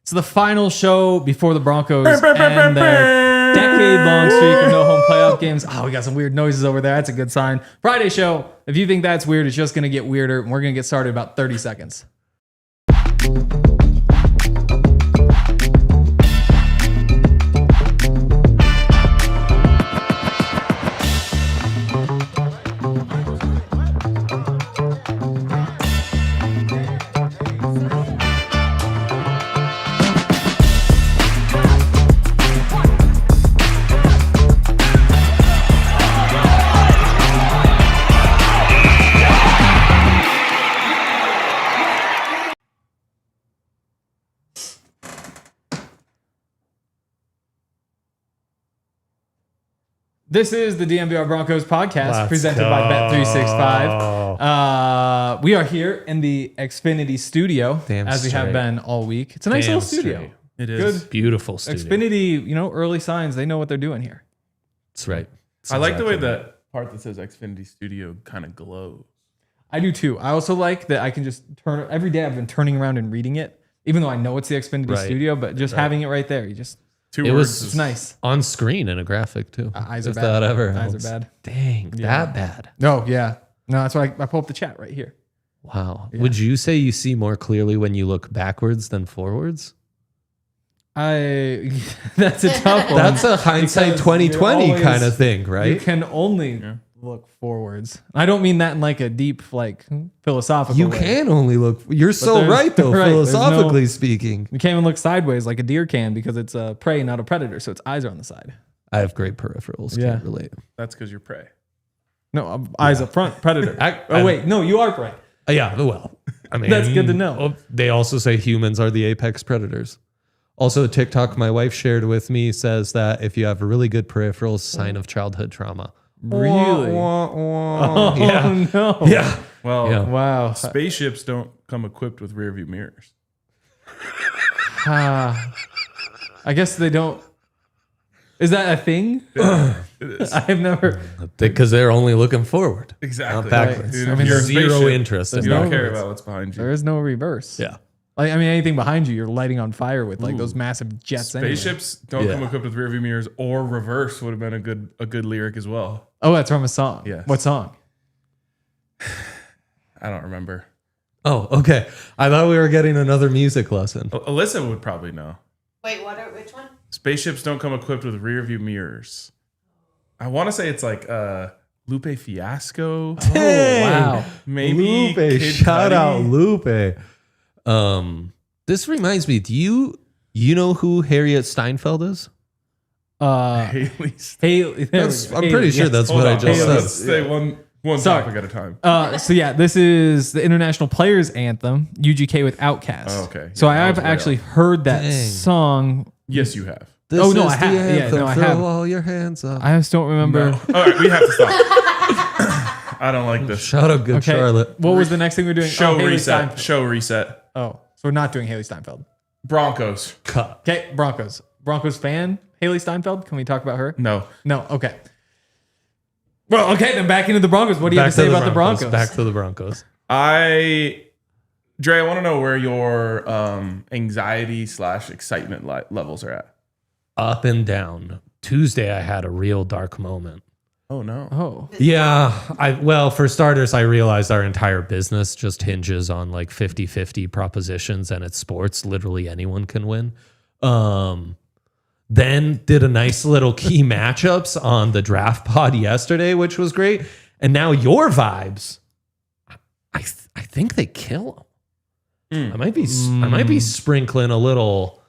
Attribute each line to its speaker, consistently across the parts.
Speaker 1: It's the final show before the Broncos end their decade-long streak of no home playoff games. Oh, we got some weird noises over there. That's a good sign. Friday show. If you think that's weird, it's just going to get weirder. And we're going to get started in about 30 seconds. This is the DNVR Broncos Podcast presented by Bet365. We are here in the Xfinity studio as we have been all week. It's a nice little studio.
Speaker 2: It is.
Speaker 1: Good.
Speaker 2: Beautiful studio.
Speaker 1: Xfinity, early signs. They know what they're doing here.
Speaker 2: That's right.
Speaker 3: I like the way that part that says Xfinity Studio kind of glows.
Speaker 1: I do too. I also like that I can just turn every day. I've been turning around and reading it, even though I know it's the Xfinity Studio, but just having it right there, you just...
Speaker 2: It was
Speaker 1: it's nice.
Speaker 2: On screen in a graphic too.
Speaker 1: Eyes are
Speaker 2: if
Speaker 1: bad.
Speaker 2: that ever
Speaker 1: Eyes
Speaker 2: helps.
Speaker 1: are bad.
Speaker 2: Dang, that bad.
Speaker 1: No, yeah. No, that's why I pull up the chat right here.
Speaker 2: Wow.
Speaker 1: Yeah.
Speaker 2: Would you say you see more clearly when you look backwards than forwards?
Speaker 1: That's a tough one.
Speaker 2: That's a hindsight
Speaker 1: Because
Speaker 2: 2020
Speaker 1: you're
Speaker 2: kind of thing, right?
Speaker 1: You can only look forwards. I don't mean that in like a deep, philosophical
Speaker 2: You
Speaker 1: way.
Speaker 2: can only look. You're so
Speaker 1: there's-
Speaker 2: right, though,
Speaker 1: right, there's
Speaker 2: philosophically
Speaker 1: no-
Speaker 2: speaking.
Speaker 1: You can't even look sideways like a deer can because it's a prey, not a predator. So its eyes are on the side.
Speaker 2: I have great peripherals.
Speaker 1: Yeah.
Speaker 2: Can't relate.
Speaker 3: That's because you're prey.
Speaker 1: No, eyes up front, predator.
Speaker 2: I-
Speaker 1: wait, no, you are prey.
Speaker 2: Yeah, well, I mean,
Speaker 1: That's good to know.
Speaker 2: well, they also say humans are the apex predators. Also, a TikTok my wife shared with me says that if you have really good peripherals, sign of childhood trauma.
Speaker 1: Really?
Speaker 2: Oh, yeah.
Speaker 1: no.
Speaker 2: Yeah.
Speaker 3: Well,
Speaker 2: Yeah.
Speaker 1: Wow.
Speaker 3: spaceships don't come equipped with rear view mirrors.
Speaker 1: I guess they don't. Is that a thing?
Speaker 3: It is.
Speaker 1: I've never.
Speaker 2: Because they're only looking forward.
Speaker 3: Exactly.
Speaker 2: Not backwards.
Speaker 3: Dude,
Speaker 1: I
Speaker 3: if
Speaker 1: mean,
Speaker 3: you're a
Speaker 2: Zero
Speaker 3: spaceship,
Speaker 2: interest.
Speaker 1: there's
Speaker 2: in
Speaker 3: You don't
Speaker 1: no-
Speaker 3: care about what's behind you.
Speaker 1: There is no reverse.
Speaker 2: Yeah.
Speaker 1: Anything behind you, you're lighting on fire with those massive jets. anyway.
Speaker 3: Spaceships don't
Speaker 2: Yeah.
Speaker 3: come equipped with rear view mirrors, or reverse would have been a good lyric as well.
Speaker 1: Oh, that's from a song.
Speaker 3: Yes.
Speaker 1: What song?
Speaker 3: I don't remember.
Speaker 2: Oh, okay. I thought we were getting another music lesson.
Speaker 3: Alyssa would probably know.
Speaker 4: Wait, which one?
Speaker 3: Spaceships don't come equipped with rear view mirrors. I want to say it's like Lupe Fiasco.
Speaker 1: Oh, wow.
Speaker 3: Maybe
Speaker 2: Lupe.
Speaker 3: Kid
Speaker 2: Shout out
Speaker 3: Cudi.
Speaker 2: Lupe. This reminds me, do you know who Harriet Steinfeld is?
Speaker 3: Haley.
Speaker 1: Haley.
Speaker 2: I'm pretty sure that's what I just
Speaker 3: Hold on.
Speaker 2: said.
Speaker 3: Let's say one
Speaker 1: Sorry.
Speaker 3: topic at a time.
Speaker 1: So yeah, this is the International Players Anthem, UGK with Outkast.
Speaker 3: Oh, okay.
Speaker 1: So
Speaker 3: Yeah,
Speaker 1: I
Speaker 3: I
Speaker 1: have
Speaker 3: was way
Speaker 1: actually
Speaker 3: off.
Speaker 1: heard that
Speaker 2: Dang.
Speaker 1: song.
Speaker 3: Yes, you have.
Speaker 2: This
Speaker 1: Oh, no,
Speaker 2: is
Speaker 1: I have.
Speaker 2: the
Speaker 1: Yeah,
Speaker 2: anthem.
Speaker 1: no, I
Speaker 2: Throw
Speaker 1: have.
Speaker 2: all your hands up.
Speaker 1: I just don't remember.
Speaker 3: No. All right, we have to stop. I don't like this.
Speaker 2: Shout out, good
Speaker 1: Okay.
Speaker 2: Charlotte.
Speaker 1: What was the next thing we're doing?
Speaker 3: Show
Speaker 1: Haley
Speaker 3: reset.
Speaker 1: Steinfeld.
Speaker 3: Show reset.
Speaker 1: Oh, so we're not doing Haley Steinfeld.
Speaker 3: Broncos.
Speaker 2: Cut.
Speaker 1: Okay, Broncos. Broncos fan, Haley Steinfeld. Can we talk about her?
Speaker 3: No.
Speaker 1: No. Okay. Well, okay, then back into the Broncos. What do you have to say about the Broncos?
Speaker 2: Back to the Broncos.
Speaker 3: Dre, I want to know where your anxiety/excitement levels are at.
Speaker 2: Up and down. Tuesday, I had a real dark moment.
Speaker 3: Oh no.
Speaker 1: Oh,
Speaker 2: Yeah. Well, for starters, I realized our entire business just hinges on like 50-50 propositions, and it's sports. Literally anyone can win. Then did a nice little key matchups on the draft pod yesterday, which was great. And now your vibes, I think they kill them. I might be sprinkling a little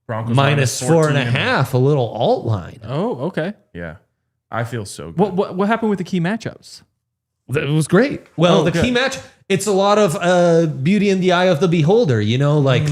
Speaker 3: Broncos
Speaker 2: minus 4.5, a little alt line.
Speaker 1: oh, okay.
Speaker 3: Yeah. I feel so good.
Speaker 1: What happened with the key matchups?
Speaker 2: It was great. Well, the key match, it's a lot of beauty in the eye of the beholder, like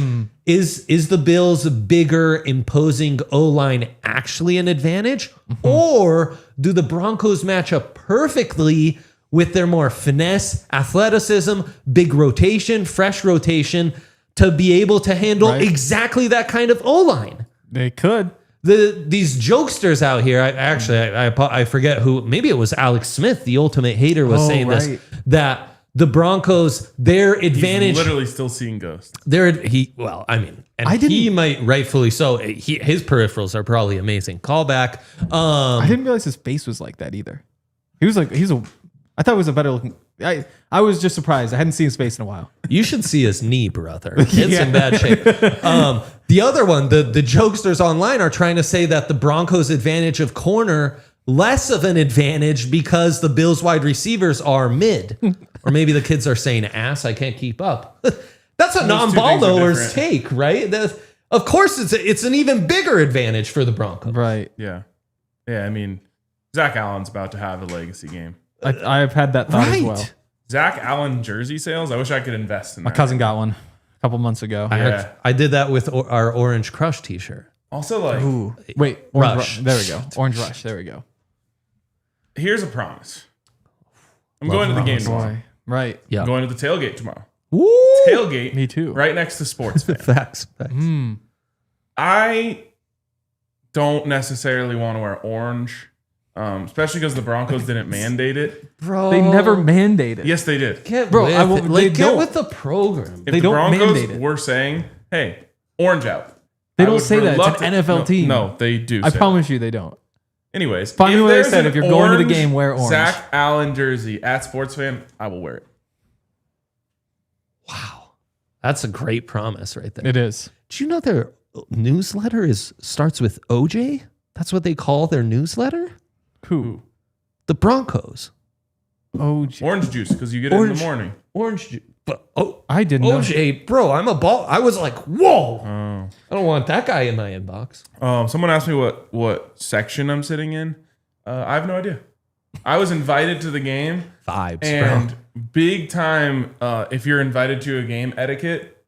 Speaker 2: is the Bills' bigger, imposing O-line actually an advantage? Or do the Broncos match up perfectly with their more finesse, athleticism, big rotation, fresh rotation to be able to handle exactly that kind of O-line?
Speaker 1: They could.
Speaker 2: These jokesters out here, I forget who, maybe it was Alex Smith, the ultimate hater, was saying this, that the Broncos, their advantage.
Speaker 3: He's literally still seeing ghosts.
Speaker 2: He might rightfully so. His peripherals are probably amazing. Callback.
Speaker 1: I didn't realize his face was like that either. I thought it was a better looking. I was just surprised. I hadn't seen his face in a while.
Speaker 2: You should see his knee, brother. It's in bad shape. The other one, the jokesters online are trying to say that the Broncos' advantage of corner less of an advantage because the Bills wide receivers are mid. Or maybe the kids are saying ass. I can't keep up. That's a non-ball knowers take, right? Of course, it's an even bigger advantage for the Broncos.
Speaker 1: Right.
Speaker 3: Yeah. Yeah, I mean, Zach Allen's about to have a legacy game.
Speaker 1: I've had that thought as well.
Speaker 3: Zach Allen jersey sales. I wish I could invest in that.
Speaker 1: My cousin got one a couple months ago.
Speaker 2: I did that with our Orange Crush t-shirt.
Speaker 3: Also, like,
Speaker 1: Ooh. Wait, Orange Rush. There we go. Orange Rush. There we go.
Speaker 3: Here's a promise. I'm going to the game tomorrow.
Speaker 1: Right.
Speaker 2: Yeah.
Speaker 3: I'm going to the tailgate tomorrow.
Speaker 2: Woo!
Speaker 3: Tailgate.
Speaker 1: Me too.
Speaker 3: Right next to Sports Fan.
Speaker 2: Facts.
Speaker 3: I don't necessarily want to wear orange, especially because the Broncos didn't mandate it.
Speaker 2: Bro.
Speaker 1: They never mandate it.
Speaker 3: Yes, they did.
Speaker 2: Get
Speaker 1: Bro,
Speaker 2: with
Speaker 1: I won't-
Speaker 2: it.
Speaker 1: they
Speaker 2: Get
Speaker 1: don't.
Speaker 2: with the program.
Speaker 3: If
Speaker 1: They
Speaker 3: the
Speaker 1: don't
Speaker 3: Broncos
Speaker 1: mandate it.
Speaker 3: were saying, hey, orange out.
Speaker 1: They
Speaker 3: I
Speaker 1: don't
Speaker 3: would
Speaker 1: say that. It's
Speaker 3: reluctant-
Speaker 1: an NFL team.
Speaker 3: No, they do.
Speaker 1: I
Speaker 3: say
Speaker 1: promise you they don't.
Speaker 3: that. Anyways,
Speaker 1: Find me where they
Speaker 3: there's
Speaker 1: said
Speaker 3: an
Speaker 1: if you're going to the
Speaker 3: orange
Speaker 1: game, wear orange.
Speaker 3: Zach Allen jersey at Sports Fan, I will wear it.
Speaker 2: Wow. That's a great promise right there.
Speaker 1: It is.
Speaker 2: Do you know their newsletter starts with OJ? That's what they call their newsletter?
Speaker 1: Who?
Speaker 2: The Broncos.
Speaker 1: OJ.
Speaker 3: Orange juice, because you get it in the morning.
Speaker 2: Orange juice. But
Speaker 1: I didn't know.
Speaker 2: OJ, bro, I'm a ball. I was like, whoa. I don't want that guy in my inbox.
Speaker 3: Someone asked me what section I'm sitting in. I have no idea. I was invited to the game.
Speaker 2: Vibes,
Speaker 3: And
Speaker 2: bro.
Speaker 3: big time, if you're invited to a game etiquette,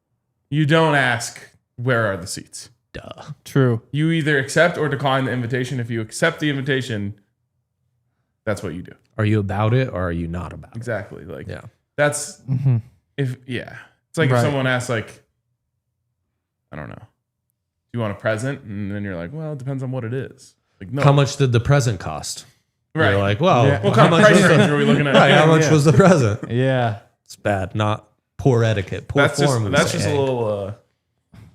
Speaker 3: you don't ask, where are the seats?
Speaker 2: Duh.
Speaker 1: True.
Speaker 3: You either accept or decline the invitation. If you accept the invitation, that's what you do.
Speaker 2: Are you about it or are you not about it?
Speaker 3: Exactly. Like,
Speaker 2: Yeah.
Speaker 3: that's, It's like if
Speaker 1: Right.
Speaker 3: someone asks, like, I don't know, do you want a present? And then you're like, well, it depends on what it is. Like, no.
Speaker 2: How much did the present cost?
Speaker 3: Right.
Speaker 2: You're like, well,
Speaker 1: Yeah.
Speaker 3: What kind of price range are we looking at?
Speaker 2: right, how much
Speaker 1: Yeah.
Speaker 2: was the present?
Speaker 1: Yeah.
Speaker 2: It's bad, not poor etiquette, poor
Speaker 3: That's
Speaker 2: form.
Speaker 3: just a little,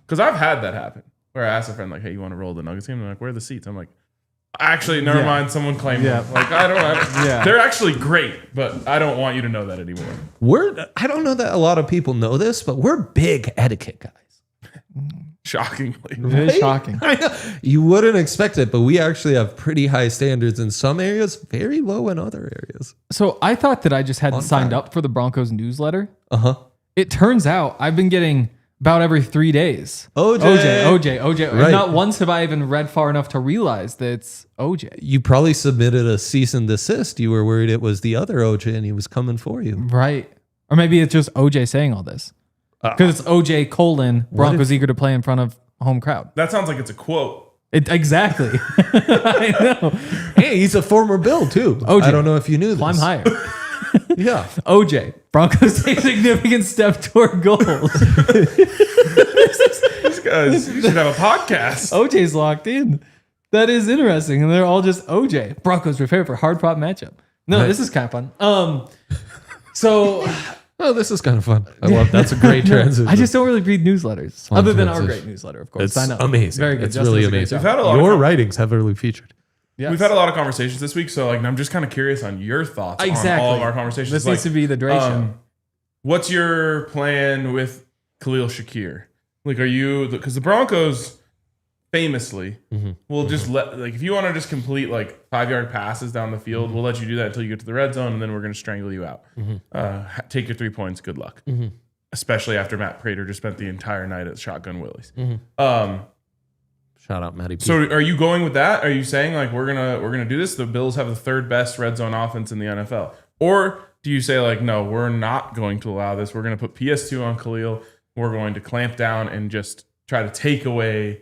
Speaker 3: because I've had that happen where I asked a friend, like, hey, you want to roll the Nuggets game? They're like, where are the seats? I'm like, actually, never mind. Someone claimed
Speaker 1: Yeah.
Speaker 3: them. Like, I don't know.
Speaker 1: Yeah.
Speaker 3: They're actually great, but I don't want you to know that anymore.
Speaker 2: I don't know that a lot of people know this, but we're big etiquette guys.
Speaker 3: Shockingly.
Speaker 1: It is shocking.
Speaker 2: I know. You wouldn't expect it, but we actually have pretty high standards in some areas, very low in other areas.
Speaker 1: So I thought that I just hadn't
Speaker 2: On
Speaker 1: signed
Speaker 2: time.
Speaker 1: up for the Broncos newsletter.
Speaker 2: Uh-huh.
Speaker 1: It turns out I've been getting about every 3 days.
Speaker 2: OJ.
Speaker 1: OJ.
Speaker 2: Right.
Speaker 1: Not once have I even read far enough to realize that it's OJ.
Speaker 2: You probably submitted a cease and desist. You were worried it was the other OJ and he was coming for you.
Speaker 1: Right. Or maybe it's just OJ saying all this. Because it's OJ : Broncos eager to play in front of home crowd.
Speaker 3: That sounds like it's a quote.
Speaker 1: Exactly. I know.
Speaker 2: Hey, he's a former Bill too.
Speaker 1: OJ.
Speaker 2: I don't know if you knew this.
Speaker 1: Climb higher.
Speaker 2: Yeah.
Speaker 1: OJ. Broncos take significant step toward goals.
Speaker 3: These guys, you should have a podcast.
Speaker 1: OJ's locked in. That is interesting. And they're all just OJ. Broncos prepare for hard fought matchup. No, this is kind of fun. So
Speaker 2: Oh, this is kind of fun. I love that's a great transition.
Speaker 1: I just don't really read newsletters.
Speaker 2: Fun
Speaker 1: Other than our
Speaker 2: transition.
Speaker 1: great newsletter, of course.
Speaker 2: It's
Speaker 1: Sign up.
Speaker 2: amazing.
Speaker 1: Very good.
Speaker 2: It's
Speaker 1: Justin
Speaker 2: really
Speaker 1: does a great
Speaker 2: amazing.
Speaker 1: job.
Speaker 3: We've had a lot
Speaker 2: Your
Speaker 3: of
Speaker 2: writings heavily featured.
Speaker 1: Yes.
Speaker 3: We've had a lot of conversations this week, so like I'm just kind of curious on your thoughts on all of our conversations.
Speaker 1: This
Speaker 3: like,
Speaker 1: needs to be the Dre show.
Speaker 3: What's your plan with Khalil Shakir? Like, are you because the Broncos famously will just let if you want to just complete like 5-yard passes down the field, we'll let you do that until you get to the red zone, and then we're going to strangle you out. Take your 3 points. Good luck. Especially after Matt Prater just spent the entire night at Shotgun Willie's.
Speaker 2: Shout out Matty P.
Speaker 3: So are you going with that? Are you saying like we're gonna do this? The Bills have the 3rd best red zone offense in the NFL, or do you say like no, we're not going to allow this? We're going to put PS2 on Khalil. We're going to clamp down and just try to take away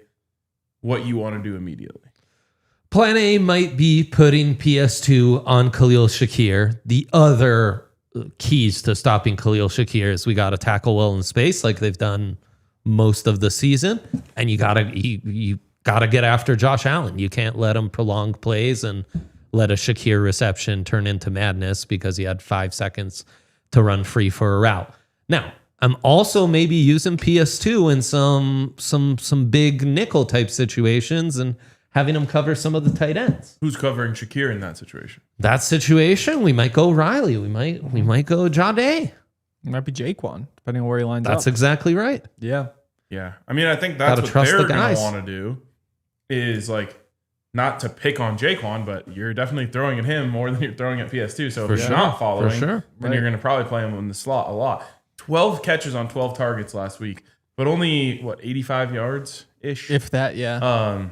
Speaker 3: what you want to do immediately.
Speaker 2: Plan A might be putting PS2 on Khalil Shakir. The other keys to stopping Khalil Shakir is we got to tackle well in space like they've done most of the season, and you gotta get after Josh Allen. You can't let him prolong plays and let a Shakir reception turn into madness because he had 5 seconds to run free for a route. Now, I'm also maybe using PS2 in some big nickel type situations and having him cover some of the tight ends.
Speaker 3: Who's covering Shakir in that situation?
Speaker 2: That situation, we might go Riley. We might go Jade.
Speaker 1: It might be Jaquan, depending on where he lines up.
Speaker 2: That's exactly right.
Speaker 1: Yeah.
Speaker 3: Yeah. I mean, I think that's
Speaker 2: Gotta
Speaker 3: what
Speaker 2: trust
Speaker 3: they're
Speaker 2: the
Speaker 3: going
Speaker 2: guys.
Speaker 3: to want to do is like not to pick on Jaquan, but you're definitely throwing at him more than you're throwing at PS2. So if you're not following,
Speaker 2: For sure.
Speaker 3: then you're going to probably play him in the slot a lot. 12 catches on 12 targets last week, but only, 85 yards-ish?
Speaker 1: If that, yeah.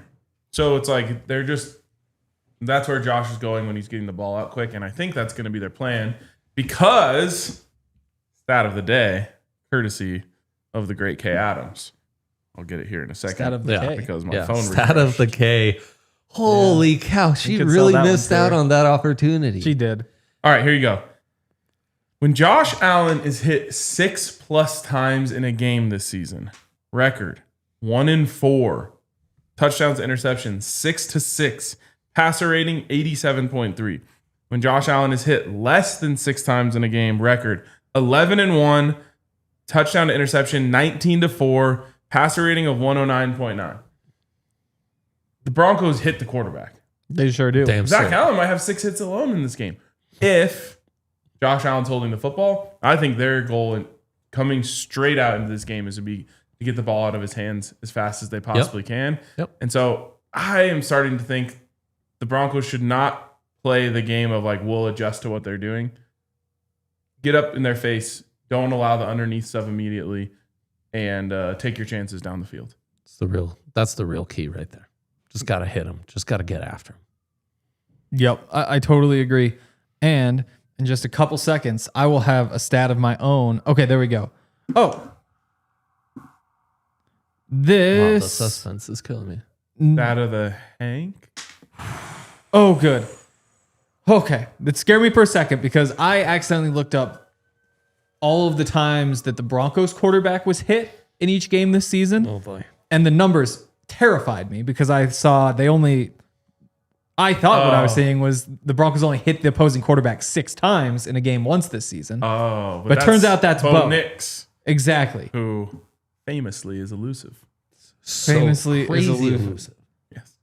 Speaker 3: So it's like that's where Josh is going when he's getting the ball out quick, and I think that's going to be their plan because stat of the day, courtesy of the great K Adams. I'll get it here in a second.
Speaker 1: Stat of the K.
Speaker 3: Because my phone
Speaker 2: Stat of the K. Holy cow. She
Speaker 1: could sell
Speaker 2: really
Speaker 1: that one
Speaker 2: missed
Speaker 1: for
Speaker 2: out
Speaker 1: her.
Speaker 2: on that opportunity.
Speaker 1: She did.
Speaker 3: All right, here you go. When Josh Allen is hit 6+ times in a game this season, record 1-4, touchdowns to interceptions 6-6, passer rating 87.3. When Josh Allen is hit less than 6 times in a game, record 11-1, touchdown to interception 19-4, passer rating of 109.9. The Broncos hit the quarterback.
Speaker 1: They sure do.
Speaker 2: Damn
Speaker 3: Zach
Speaker 2: straight.
Speaker 3: Allen might have 6 hits alone in this game. If Josh Allen's holding the football, I think their goal in coming straight out into this game is to get the ball out of his hands as fast as they possibly can.
Speaker 2: Yep.
Speaker 3: And so I am starting to think the Broncos should not play the game of like, we'll adjust to what they're doing. Get up in their face. Don't allow the underneath stuff immediately, and take your chances down the field.
Speaker 2: That's the real key right there. Just got to hit him. Just got to get after him.
Speaker 1: Yep, I totally agree. And in just a couple seconds, I will have a stat of my own. Okay, there we go. Oh.
Speaker 2: Wow, the
Speaker 1: This.
Speaker 2: suspense is killing me.
Speaker 3: That of the Hank.
Speaker 1: Oh, good. Okay, that scared me for a second because I accidentally looked up all of the times that the Broncos quarterback was hit in each game this season.
Speaker 2: Oh boy.
Speaker 1: And the numbers terrified me because I thought what I was seeing was the Broncos only hit the opposing quarterback 6 times in a game once this season.
Speaker 3: Oh,
Speaker 1: But turns out that's Bo.
Speaker 3: Bo Nix,
Speaker 1: Exactly.
Speaker 3: who famously is elusive.
Speaker 1: Famously is
Speaker 2: crazy
Speaker 1: elusive.
Speaker 3: Yes.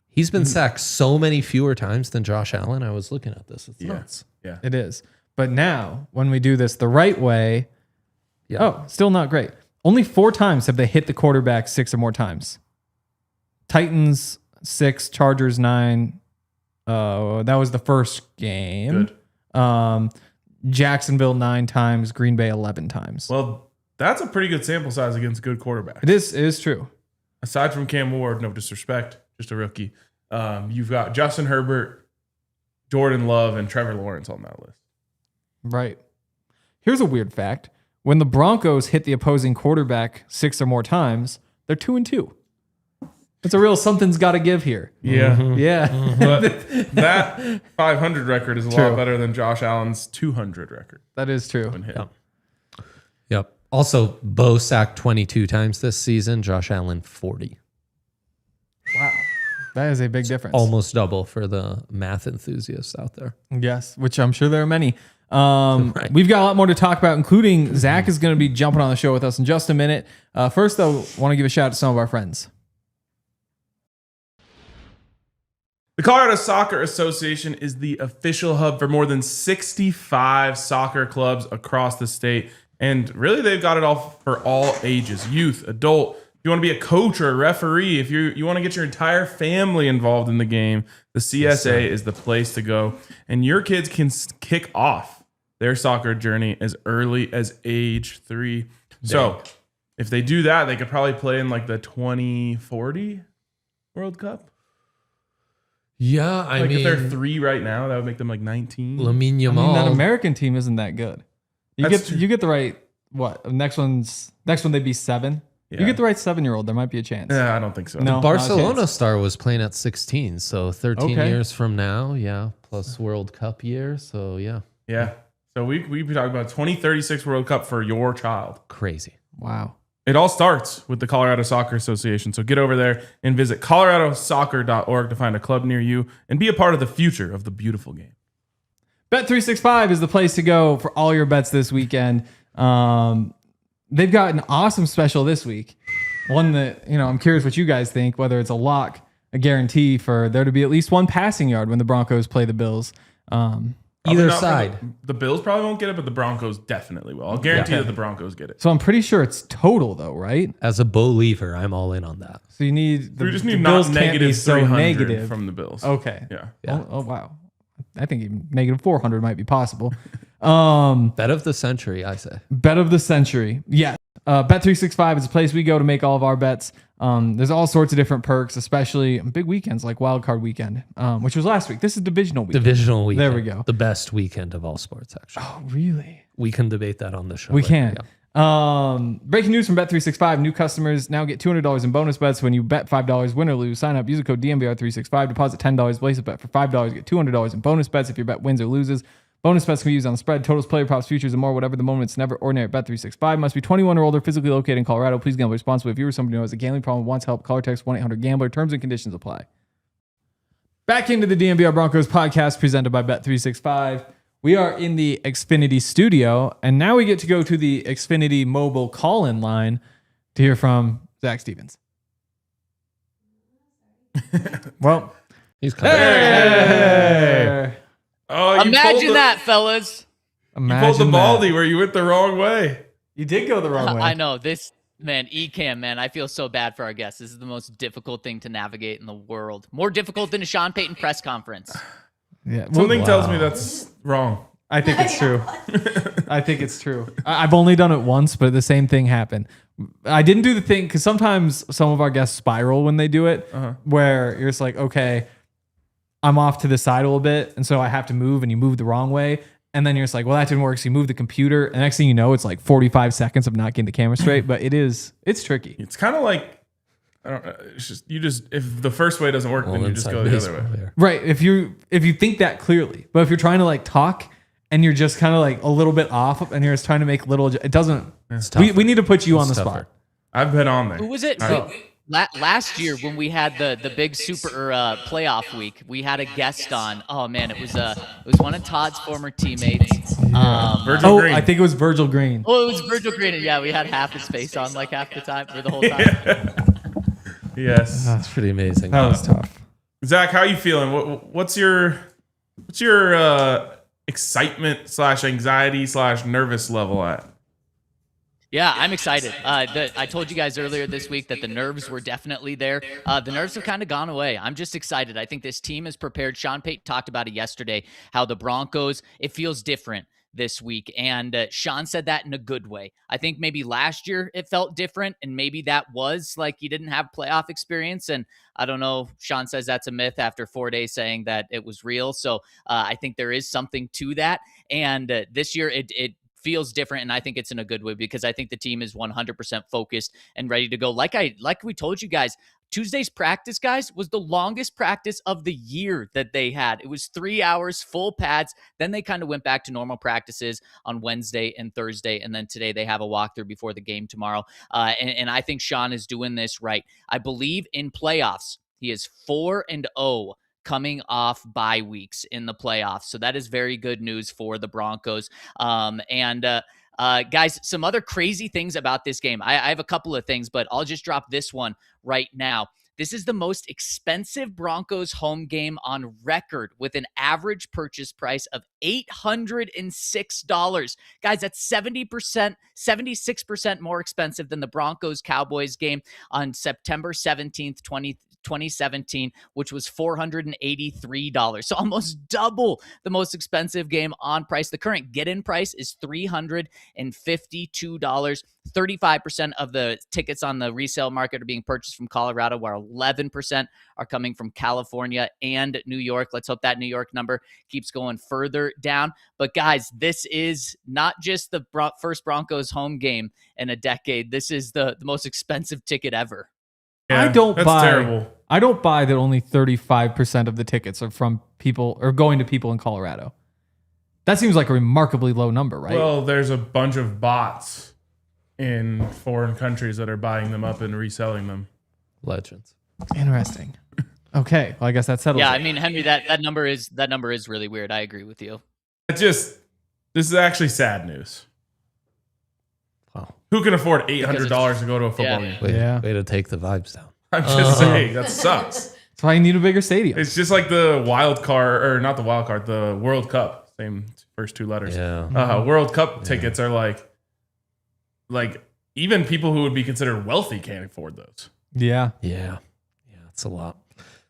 Speaker 2: He's been sacked so many fewer times than Josh Allen. I was looking at this. It's nuts.
Speaker 3: Yeah.
Speaker 1: It is. But now, when we do this the right way, still not great. Only 4 times have they hit the quarterback 6 or more times. Titans 6, Chargers 9. That was the first game.
Speaker 3: Good.
Speaker 1: Jacksonville 9 times, Green Bay 11 times.
Speaker 3: Well, that's a pretty good sample size against good quarterbacks.
Speaker 1: It is true.
Speaker 3: Aside from Cam Ward, no disrespect, just a rookie. You've got Justin Herbert, Jordan Love, and Trevor Lawrence on that list.
Speaker 1: Right. Here's a weird fact. When the Broncos hit the opposing quarterback 6 or more times, they're 2-2. It's a real something's got to give here.
Speaker 3: Yeah.
Speaker 1: Yeah.
Speaker 3: But that 500 record is a
Speaker 1: True.
Speaker 3: lot better than Josh Allen's 200 record
Speaker 1: That is true.
Speaker 3: when hit.
Speaker 2: Yep. Also, Bo sacked 22 times this season. Josh Allen 40.
Speaker 1: Wow. That is a big difference.
Speaker 2: Almost double for the math enthusiasts out there.
Speaker 1: Yes, which I'm sure there are many. We've got a lot more to talk about, including Zach is going to be jumping on the show with us in just a minute. First, though, I want to give a shout out to some of our friends.
Speaker 3: The Colorado Soccer Association is the official hub for more than 65 soccer clubs across the state. And really, they've got it all for all ages, youth, adult. If you want to be a coach or a referee, if you want to get your entire family involved in the game, the CSA is the place to go. And your kids can kick off their soccer journey as early as age 3. So if they do that, they could probably play in like the 2040 World Cup.
Speaker 2: Yeah, I
Speaker 3: Like
Speaker 2: mean,
Speaker 3: if they're 3 right now, that would make them like 19.
Speaker 2: Lamine
Speaker 1: I
Speaker 2: Yamal.
Speaker 1: mean, that American team isn't that good. You
Speaker 3: That's
Speaker 1: get the right next one they'd be 7.
Speaker 3: Yeah.
Speaker 1: You get the right 7-year-old, there might be a chance.
Speaker 3: Yeah, I don't think so.
Speaker 1: No. not a
Speaker 2: Barcelona
Speaker 1: chance.
Speaker 2: star was playing at 16, so 13
Speaker 1: Okay.
Speaker 2: years from now, plus World Cup year, so yeah,
Speaker 3: Yeah. So we be talking about 2036 World Cup for your child.
Speaker 2: crazy.
Speaker 1: Wow.
Speaker 3: It all starts with the Colorado Soccer Association. So get over there and visit coloradosoccer.org to find a club near you and be a part of the future of the beautiful game.
Speaker 1: Bet365 is the place to go for all your bets this weekend. They've got an awesome special this week. One that, I'm curious what you guys think, whether it's a lock, a guarantee for there to be at least one passing yard when the Broncos play the Bills.
Speaker 2: Either side.
Speaker 3: The Bills probably won't get it, but the Broncos definitely will. I'll guarantee that the Broncos get it.
Speaker 1: So I'm pretty sure it's total though, right?
Speaker 2: As a believer, I'm all in on that.
Speaker 1: So you need
Speaker 3: We just need
Speaker 1: the
Speaker 3: not
Speaker 1: Bills can't
Speaker 3: negative
Speaker 1: be so
Speaker 3: 300
Speaker 1: negative
Speaker 3: from the Bills.
Speaker 1: Okay.
Speaker 3: Yeah.
Speaker 1: Oh, wow. I think even negative 400 might be possible.
Speaker 2: Bet of the century, I say.
Speaker 1: Bet of the century. Yeah. Bet365 is a place we go to make all of our bets. There's all sorts of different perks, especially big weekends like Wild Card Weekend, which was last week. This is Divisional Weekend.
Speaker 2: Divisional weekend.
Speaker 1: There we go.
Speaker 2: The best weekend of all sports, actually.
Speaker 1: Oh, really?
Speaker 2: We can debate that on the show.
Speaker 1: We
Speaker 2: later.
Speaker 1: can. Breaking news from Bet365. New customers now get $200 in bonus bets when you bet $5, win or lose. Sign up, use the code DNVR365, deposit $10, place a bet for $5, get $200 in bonus bets if your bet wins or loses. Bonus bets can be used on the spread, totals, player props, futures, and more. Whatever the moment, it's never ordinary at Bet365. Must be 21 or older, physically located in Colorado. Please gamble responsibly. If you or somebody who has a gambling problem wants help, call or text 1-800-GAMBLER. Terms and conditions apply. Back into the DNVR Broncos podcast presented by Bet365. We are in the Xfinity studio, and now we get to go to the Xfinity mobile call-in line to hear from Zac Stevens. Well,
Speaker 2: He's coming.
Speaker 1: hey!
Speaker 3: Oh,
Speaker 4: Imagine that, fellas.
Speaker 3: You pulled the Baldy where you went the wrong way.
Speaker 1: You did go the wrong way.
Speaker 4: I know this, man. Ecamm, man. I feel so bad for our guests. This is the most difficult thing to navigate in the world. More difficult than a Sean Payton press conference.
Speaker 1: Yeah,
Speaker 3: Something tells me that's wrong.
Speaker 1: I think it's true. I think it's true. I've only done it once, but the same thing happened. I didn't do the thing because sometimes some of our guests spiral when they do it, where you're just like, okay, I'm off to the side a little bit, and so I have to move, and you move the wrong way. And then you're just like, well, that didn't work. So you move the computer, and next thing you know, it's like 45 seconds of not getting the camera straight. But it's tricky.
Speaker 3: It's kind of like, I don't know. It's just if the first way doesn't work, then you just go the other way.
Speaker 1: Right. If you think that clearly, but if you're trying to like talk and you're just kind of like a little bit off, and you're just trying to make little, it doesn't. We need to put you on the spot.
Speaker 3: I've been on there.
Speaker 4: Who was it? Last year when we had the big super playoff week, we had a guest on. Oh man, it was one of Todd's former teammates.
Speaker 3: Virgil Green.
Speaker 1: I think it was Virgil Green.
Speaker 4: Oh, it was Virgil Green. And yeah, we had half his face on like half the time or the whole time.
Speaker 3: Yes,
Speaker 2: That's pretty amazing.
Speaker 1: That was tough.
Speaker 3: Zach, how you feeling? What's your excitement / anxiety / nervous level at?
Speaker 4: Yeah, I'm excited. I told you guys earlier this week that the nerves were definitely there. The nerves have kind of gone away. I'm just excited. I think this team is prepared. Sean Payton talked about it yesterday, how the Broncos, it feels different this week. And Sean said that in a good way. I think maybe last year it felt different, and maybe that was like you didn't have playoff experience. And I don't know, Sean says that's a myth after 4 days saying that it was real. So I think there is something to that. And this year it feels different, and I think it's in a good way because I think the team is 100% focused and ready to go. Like we told you guys, Tuesday's practice, guys, was the longest practice of the year that they had. It was 3 hours, full pads. Then they kind of went back to normal practices on Wednesday and Thursday, and then today they have a walkthrough before the game tomorrow. And I think Sean is doing this right. I believe in playoffs, he is 4-0. Coming off bye weeks in the playoffs. So that is very good news for the Broncos. Guys, some other crazy things about this game. I have a couple of things, but I'll just drop this one right now. This is the most expensive Broncos home game on record with an average purchase price of $806. Guys, that's 76% more expensive than the Broncos Cowboys game on September 17th, 2017, which was $483. So almost double the most expensive game on price. The current get-in price is $352. 35% of the tickets on the resale market are being purchased from Colorado, where 11% are coming from California and New York. Let's hope that New York number keeps going further down. But guys, this is not just the first Broncos home game in a decade. This is the most expensive ticket ever.
Speaker 3: Yeah,
Speaker 1: I don't buy
Speaker 3: terrible.
Speaker 1: I don't buy that only 35% of the tickets are from people or going to people in Colorado. That seems like a remarkably low number, right?
Speaker 3: Well, there's a bunch of bots in foreign countries that are buying them up and reselling them.
Speaker 2: Legends.
Speaker 1: Interesting. Okay, well, I guess that settles.
Speaker 4: Yeah,
Speaker 1: it.
Speaker 4: I mean, Henry, that number is really weird. I agree with you.
Speaker 3: This is actually sad news.
Speaker 2: Wow.
Speaker 3: Who can afford $800 to go to a football game?
Speaker 2: Way to take the vibes down.
Speaker 3: I'm just saying, that sucks.
Speaker 1: That's why you need a bigger stadium.
Speaker 3: It's just like the wild card, or not the wild card, the World Cup. Same first two letters.
Speaker 2: Yeah.
Speaker 3: World Cup tickets are like even people who would be considered wealthy can't afford those.
Speaker 1: Yeah.
Speaker 2: It's a lot.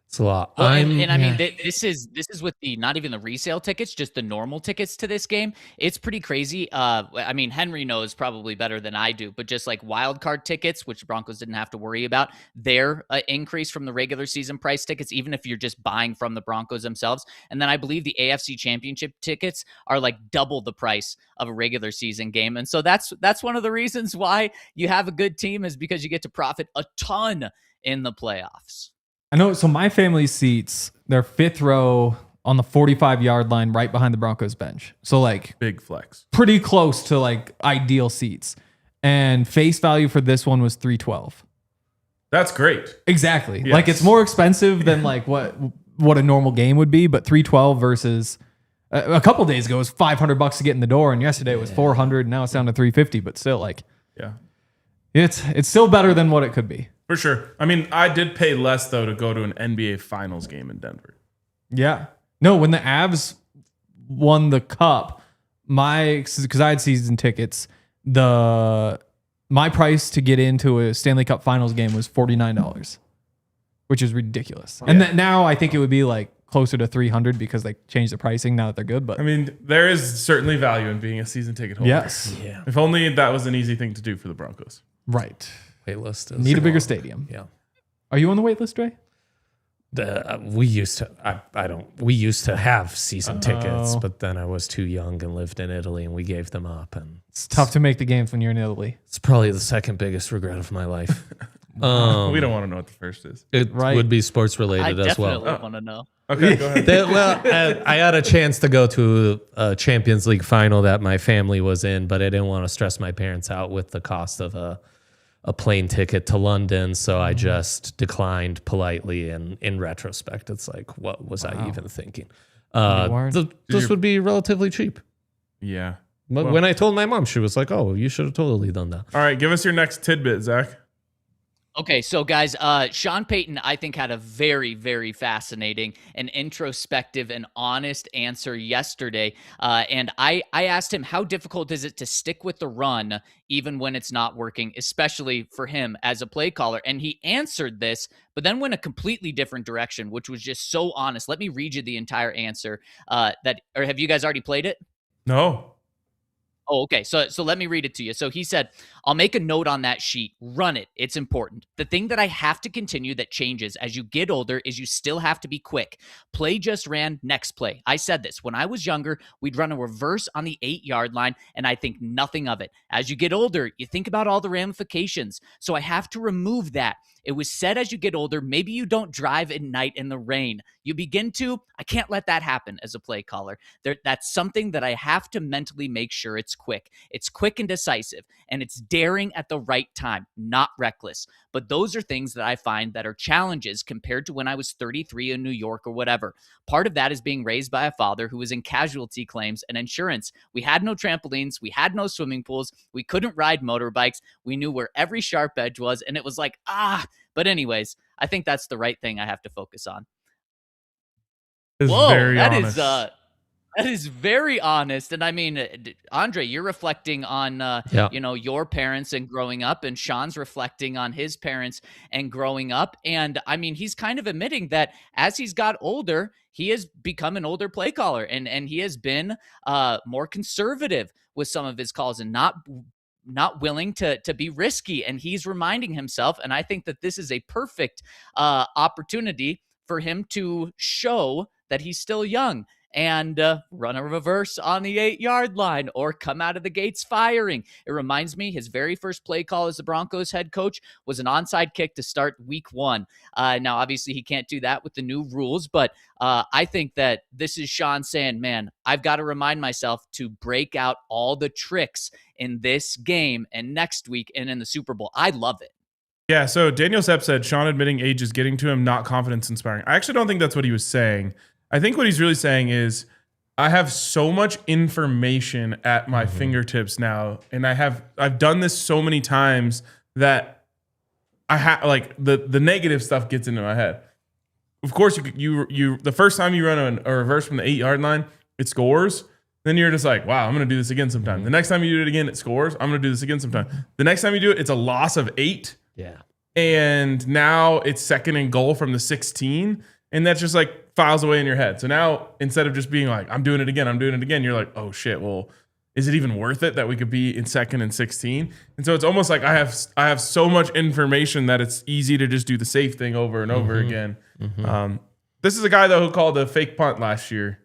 Speaker 2: It's a lot.
Speaker 4: Well, I mean, this is with the not even the resale tickets, just the normal tickets to this game. It's pretty crazy. I mean, Henry knows probably better than I do, but just like wild card tickets, which the Broncos didn't have to worry about, their increase from the regular season price tickets, even if you're just buying from the Broncos themselves. And then I believe the AFC Championship tickets are like double the price of a regular season game. And so that's one of the reasons why you have a good team, is because you get to profit a ton in the playoffs.
Speaker 1: I know. So my family's seats, they're 5th row on the 45-yard line right behind the Broncos bench. So like
Speaker 3: big flex.
Speaker 1: Pretty close to like ideal seats. And face value for this one was $312.
Speaker 3: That's great.
Speaker 1: Exactly.
Speaker 3: Yes.
Speaker 1: Like it's more expensive than like what a normal game would be, but $312 versus a couple days ago it was $500 to get in the door, and yesterday it was $400, and now it's down to $350, but still like it's still better than what it could be.
Speaker 3: For sure. I mean, I did pay less, though, to go to an NBA Finals game in Denver.
Speaker 1: Yeah. No, when the Avs won the Cup, because I had season tickets, my price to get into a Stanley Cup Finals game was $49, which is ridiculous. And now I think it would be like closer to $300 because they changed the pricing now that they're good. But
Speaker 3: I mean, there is certainly value in being a season ticket holder.
Speaker 1: Yes.
Speaker 2: Yeah.
Speaker 3: If only that was an easy thing to do for the Broncos.
Speaker 1: Right.
Speaker 2: Waitlist is
Speaker 1: Need a bigger stadium.
Speaker 2: Yeah.
Speaker 1: Are you on the wait list, Dre?
Speaker 2: We used to. I don't. We used to have season tickets, but then I was too young and lived in Italy, and we gave them up. And
Speaker 1: It's tough to make the games when you're in Italy.
Speaker 2: it's probably the second biggest regret of my life.
Speaker 3: We don't want to know what the first is.
Speaker 2: It would be sports
Speaker 4: I
Speaker 2: related as well.
Speaker 4: definitely want to know.
Speaker 3: Okay, go ahead.
Speaker 2: I had a chance to go to a Champions League final that my family was in, but I didn't want to stress my parents out with the cost of a plane ticket to London, so I just declined politely. And in retrospect, it's like, what was I even thinking? This would be relatively cheap.
Speaker 3: Yeah.
Speaker 2: But when I told my mom, she was like, "Oh, you should have totally done that."
Speaker 3: All right, give us your next tidbit, Zach.
Speaker 4: Okay, so guys, Sean Payton, I think, had a very, very fascinating and introspective and honest answer yesterday. And I asked him, how difficult is it to stick with the run even when it's not working, especially for him as a play caller? And he answered this, but then went a completely different direction, which was just so honest. Let me read you the entire answer. Or have you guys already played it?
Speaker 3: No.
Speaker 4: Oh, okay. So let me read it to you. So he said, I'll make a note on that sheet. Run it. It's important. The thing that I have to continue that changes as you get older is you still have to be quick. Play just ran, next play. I said this. When I was younger, we'd run a reverse on the 8-yard line, and I think nothing of it. As you get older, you think about all the ramifications. So I have to remove that. It was said as you get older, maybe you don't drive at night in the rain. You begin to, I can't let that happen as a play caller. That's something that I have to mentally make sure it's quick. It's quick and decisive, and it's daring at the right time, not reckless. But those are things that I find that are challenges compared to when I was 33 in New York or whatever. Part of that is being raised by a father who was in casualty claims and insurance. We had no trampolines. We had no swimming pools. We couldn't ride motorbikes. We knew where every sharp edge was, and it was like, But anyways, I think that's the right thing I have to focus on.
Speaker 3: Whoa, very honest.
Speaker 4: That is very honest. And I mean, Andre, you're reflecting on, your parents and growing up, and Sean's reflecting on his parents and growing up. And I mean, he's kind of admitting that as he's got older, he has become an older play caller, and he has been more conservative with some of his calls and not willing to be risky. And he's reminding himself, and I think that this is a perfect opportunity for him to show that he's still young and run a reverse on the 8-yard line or come out of the gates firing. It reminds me, his very first play call as the Broncos head coach was an onside kick to start week 1. Now, obviously, he can't do that with the new rules, but I think that this is Sean saying, man, I've got to remind myself to break out all the tricks in this game and next week and in the Super Bowl. I love it.
Speaker 3: Yeah, so Daniel Sepp said, Sean admitting age is getting to him, not confidence inspiring. I actually don't think that's what he was saying. I think what he's really saying is I have so much information at my fingertips now, and I've done this so many times that I have like the negative stuff gets into my head. Of course, you the first time you run a reverse from the 8-yard line, it scores. Then you're just like, wow, I'm going to do this again sometime. The next time you do it again, it scores. I'm going to do this again sometime. The next time you do it, it's a loss of 8.
Speaker 2: Yeah.
Speaker 3: And now it's 2nd and goal from the 16. And that's just like files away in your head. So now instead of just being like, I'm doing it again, you're like, oh shit, well, is it even worth it that we could be in 2nd and 16? And so it's almost like I have so much information that it's easy to just do the safe thing over and over again. This is a guy, though, who called a fake punt last year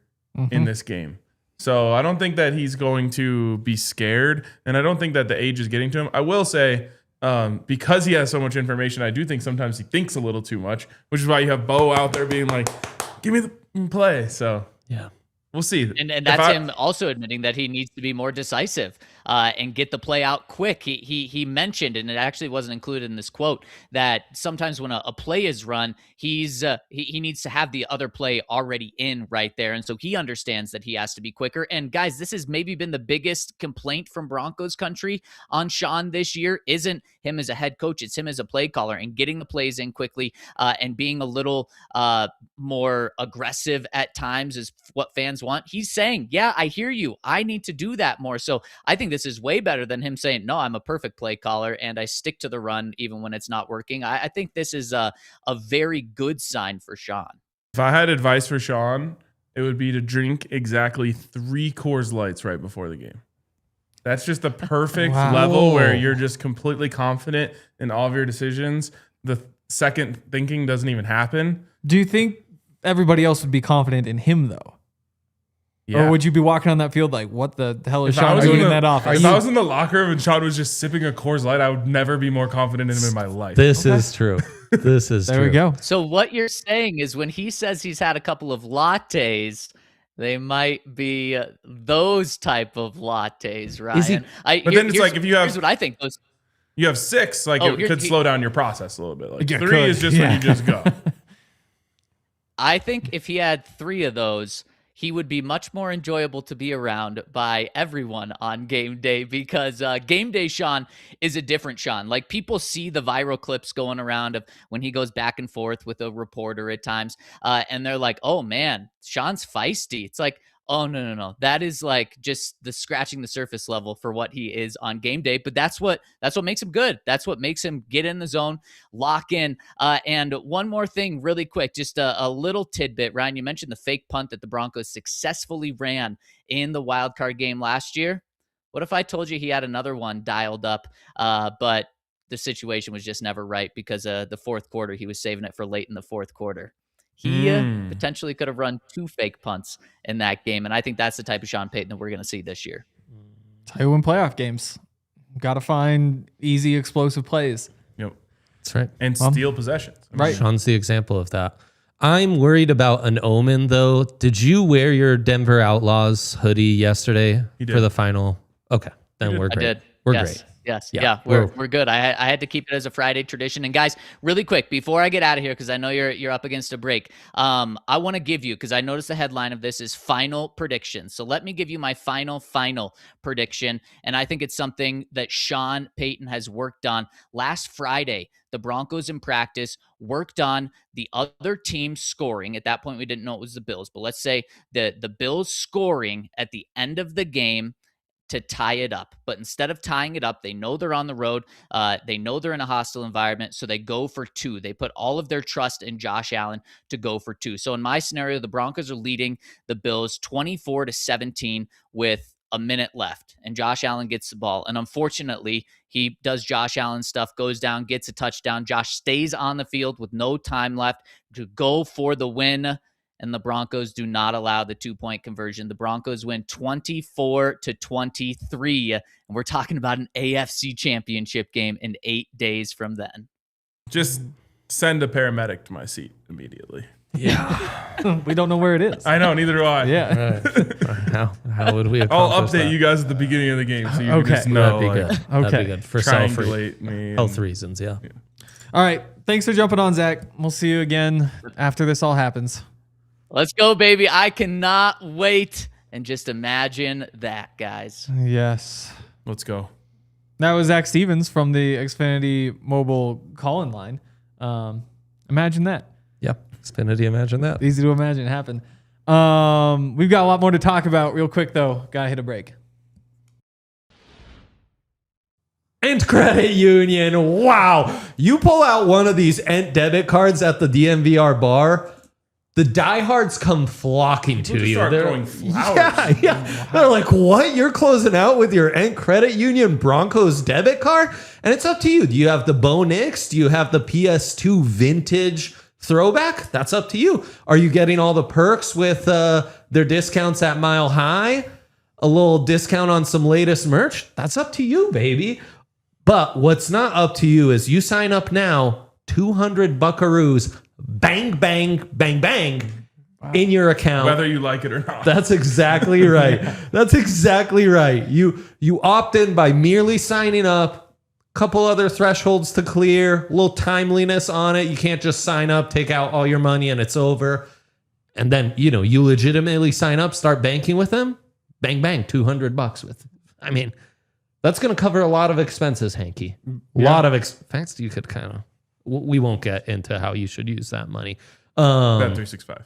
Speaker 3: in this game. So I don't think that he's going to be scared, and I don't think that the age is getting to him. I will say, because he has so much information, I do think sometimes he thinks a little too much, which is why you have Bo out there being like, give me the play. So
Speaker 2: yeah,
Speaker 3: we'll see.
Speaker 4: And that's him also admitting that he needs to be more decisive and get the play out quick. He mentioned, and it actually wasn't included in this quote, that sometimes when a play is run, he needs to have the other play already in right there. And so he understands that he has to be quicker. And guys, this has maybe been the biggest complaint from Broncos country on Sean this year. Isn't him as a head coach, it's him as a play caller, and getting the plays in quickly and being a little more aggressive at times is what fans want. He's saying, yeah, I hear you. I need to do that more. So I think this is way better than him saying, no, I'm a perfect play caller and I stick to the run even when it's not working. I think this is a very good sign for Sean.
Speaker 3: If I had advice for Sean, it would be to drink exactly 3 Coors Lights right before the game. That's just the perfect level where you're just completely confident in all of your decisions. The second thinking doesn't even happen.
Speaker 1: Do you think everybody else would be confident in him, though?
Speaker 3: Yeah.
Speaker 1: Or would you be walking on that field like, what the hell is
Speaker 3: If I
Speaker 1: Sean
Speaker 3: was
Speaker 1: doing
Speaker 3: in
Speaker 1: in
Speaker 3: the-
Speaker 1: that offense?
Speaker 3: If I was in the locker room and Sean was just sipping a Coors Light, I would never be more confident in him in my life.
Speaker 2: This is true. This is
Speaker 1: There
Speaker 2: true.
Speaker 1: we go.
Speaker 4: So what you're saying is when he says he's had a couple of lattes, they might be those type of lattes, Ryan.
Speaker 2: Is he-
Speaker 3: But then it's like if you have-
Speaker 4: here's what I think. Those,
Speaker 3: You have 6, like it could slow down your process a little bit. Like
Speaker 1: Yeah,
Speaker 3: 3
Speaker 1: could.
Speaker 3: is just when you just go.
Speaker 4: I think if he had 3 of those, he would be much more enjoyable to be around by everyone on game day, because game day Sean is a different Sean. Like, people see the viral clips going around of when he goes back and forth with a reporter at times, and they're like, oh man, Sean's feisty. It's like, oh, no. That is like just the scratching the surface level for what he is on game day. But that's what makes him good. That's what makes him get in the zone, lock in. And one more thing really quick, just a little tidbit. Ryan, you mentioned the fake punt that the Broncos successfully ran in the wild card game last year. What if I told you he had another one dialed up, but the situation was just never right because the fourth quarter, he was saving it for late in the fourth quarter. He potentially could have run 2 fake punts in that game, and I think that's the type of Sean Payton that we're going to see this year.
Speaker 1: That's how you win playoff games. Got to find easy, explosive plays.
Speaker 3: Yep.
Speaker 2: That's right.
Speaker 3: And steal possessions.
Speaker 1: Right.
Speaker 2: Sean's the example of that. I'm worried about an omen, though. Did you wear your Denver Outlaws hoodie yesterday for the final? Okay, then we're great.
Speaker 4: I did.
Speaker 2: We're
Speaker 4: Yes.
Speaker 2: great.
Speaker 4: Yes.
Speaker 2: Yeah,
Speaker 4: Yeah. We're good. I had to keep it as a Friday tradition. And guys, really quick, before I get out of here, because I know you're up against a break, I want to give you, because I noticed the headline of this is final prediction. So let me give you my final prediction. And I think it's something that Sean Payton has worked on. Last Friday, the Broncos in practice worked on the other team scoring. At that point, we didn't know it was the Bills, but let's say the Bills scoring at the end of the game to tie it up. But instead of tying it up, they know they're on the road. They know they're in a hostile environment, so they go for 2. They put all of their trust in Josh Allen to go for 2. So in my scenario, the Broncos are leading the Bills 24-17 with a minute left, and Josh Allen gets the ball. And unfortunately, he does Josh Allen stuff, goes down, gets a touchdown. Josh stays on the field with no time left to go for the win. And the Broncos do not allow the 2-point conversion. The Broncos win 24-23. And we're talking about an AFC championship game in 8 days from then.
Speaker 3: Just send a paramedic to my seat immediately.
Speaker 2: Yeah.
Speaker 1: We don't know where it is.
Speaker 3: I know, neither do I.
Speaker 1: Yeah.
Speaker 2: How would we
Speaker 3: I'll
Speaker 2: accomplish
Speaker 3: update
Speaker 2: that?
Speaker 3: you guys at the beginning of the game so you
Speaker 1: Okay.
Speaker 3: can just know.
Speaker 2: That'd be
Speaker 3: like,
Speaker 2: good. That'd
Speaker 1: Okay.
Speaker 2: be good for self-free
Speaker 3: triangulate me.
Speaker 2: health reasons. Yeah.
Speaker 1: All right. Thanks for jumping on, Zach. We'll see you again after this all happens.
Speaker 4: Let's go, baby. I cannot wait. And just imagine that, guys.
Speaker 1: Yes.
Speaker 3: Let's go.
Speaker 1: That was Zac Stevens from the Xfinity mobile call-in line. Imagine that.
Speaker 2: Yep. Xfinity, imagine that.
Speaker 1: Easy to imagine it happened. We've got a lot more to talk about real quick, though. Gotta hit a break.
Speaker 2: Ent Credit Union. Wow. You pull out one of these Ent debit cards at the DNVR bar, the diehards come flocking to you.
Speaker 3: Start
Speaker 2: They're
Speaker 3: throwing flowers.
Speaker 2: Yeah. They're like, what? You're closing out with your Ent Credit Union Broncos debit card? And it's up to you. Do you have the Bo Nix? Do you have the PS2 vintage throwback? That's up to you. Are you getting all the perks with their discounts at Mile High? A little discount on some latest merch? That's up to you, baby. But what's not up to you is you sign up now, 200 buckaroos, bang, bang, bang, bang, in your account.
Speaker 3: Whether you like it or not.
Speaker 2: That's exactly right. That's exactly right. You opt in by merely signing up, couple other thresholds to clear, a little timeliness on it. You can't just sign up, take out all your money, and it's over. And then, you legitimately sign up, start banking with them, bang, bang, $200 with. I mean, that's going to cover a lot of expenses, Hanky. A lot of expenses. You could kind of. We won't get into how you should use that money.
Speaker 3: Bet365.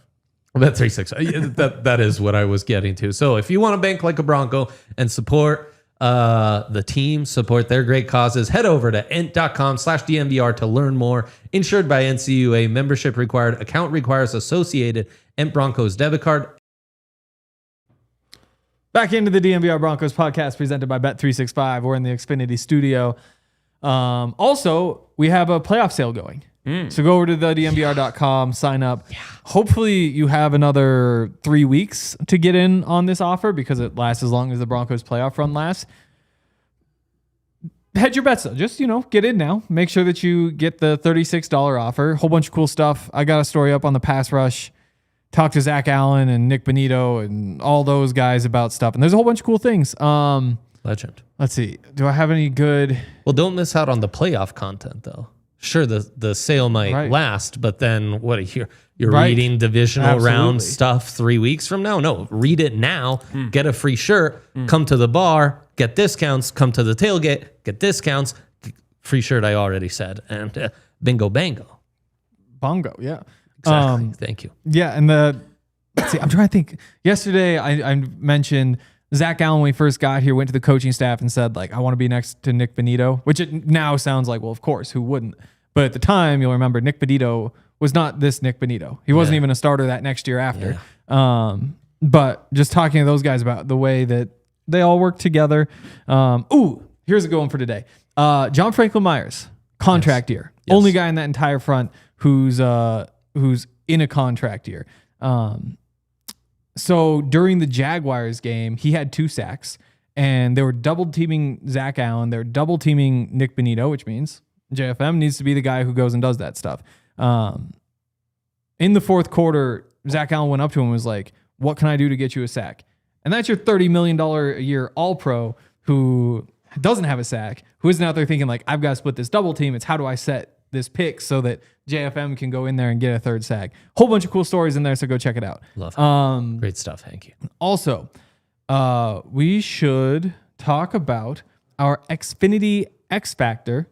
Speaker 2: Bet365. That is what I was getting to. So if you want to bank like a Bronco and support the team, support their great causes, head over to ent.com/DNVR to learn more. Insured by NCUA. Membership required. Account requires associated Ent Broncos debit card.
Speaker 1: Back into the DNVR Broncos podcast presented by Bet365. We're in the Xfinity studio. Also, we have a playoff sale going. So go over to the DNVR.com, sign up. Yeah. Hopefully you have another 3 weeks to get in on this offer because it lasts as long as the Broncos playoff run lasts. Hedge your bets though. Just, get in now. Make sure that you get the $36 offer. Whole bunch of cool stuff. I got a story up on the pass rush. Talk to Zach Allen and Nick Bonito and all those guys about stuff. And there's a whole bunch of cool things.
Speaker 2: Legend.
Speaker 1: Let's see. Do I have any good?
Speaker 2: Well, don't miss out on the playoff content, though. Sure, the sale might last, but then what? You're reading divisional round stuff 3 weeks from now? No, read it now. Get a free shirt. Come to the bar. Get discounts. Come to the tailgate. Get discounts. Free shirt. I already said, and bingo bango.
Speaker 1: Bongo. Yeah.
Speaker 2: Exactly. Thank you.
Speaker 1: Yeah, and let's see. I'm trying to think. Yesterday, I mentioned Zach Allen, when we first got here, went to the coaching staff and said, I want to be next to Nick Bonito, which it now sounds like, well, of course, who wouldn't? But at the time, you'll remember Nick Bonito was not this Nick Bonito. He wasn't even a starter that next year after. Yeah. But just talking to those guys about the way that they all work together. Here's a good one for today. John Franklin Myers, contract year. Yes. Only guy in that entire front who's in a contract year. So during the Jaguars game, he had 2 sacks, and they were double teaming Zach Allen. They're double teaming Nick Bonito, which means JFM needs to be the guy who goes and does that stuff. In the fourth quarter, Zach Allen went up to him and was like, "What can I do to get you a sack?" And that's your $30 million a year All-Pro who doesn't have a sack, who isn't out there thinking I've got to split this double team. It's how do I set this pick so that JFM can go in there and get a third sack. Whole bunch of cool stories in there, so go check it out.
Speaker 2: Love it. Great stuff, Hanky.
Speaker 1: Also, we should talk about our Xfinity X Factor.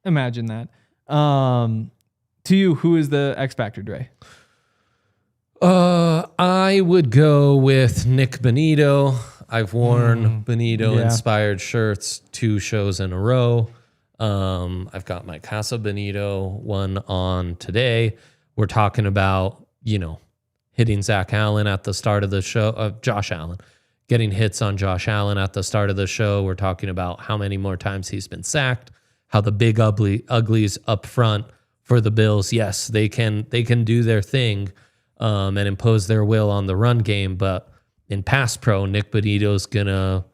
Speaker 1: Imagine that. To you, who is the X Factor, Dre?
Speaker 2: I would go with Nick Bonito. I've worn Bonito-inspired shirts 2 shows in a row. I've got my Casa Bonito one on today. We're talking about, hitting Zach Allen at the start of the show, Josh Allen, getting hits on Josh Allen at the start of the show. We're talking about how many more times he's been sacked, how the big uglies up front for the Bills. Yes, they can do their thing and impose their will on the run game, but in pass pro, Nick Bonito's gonna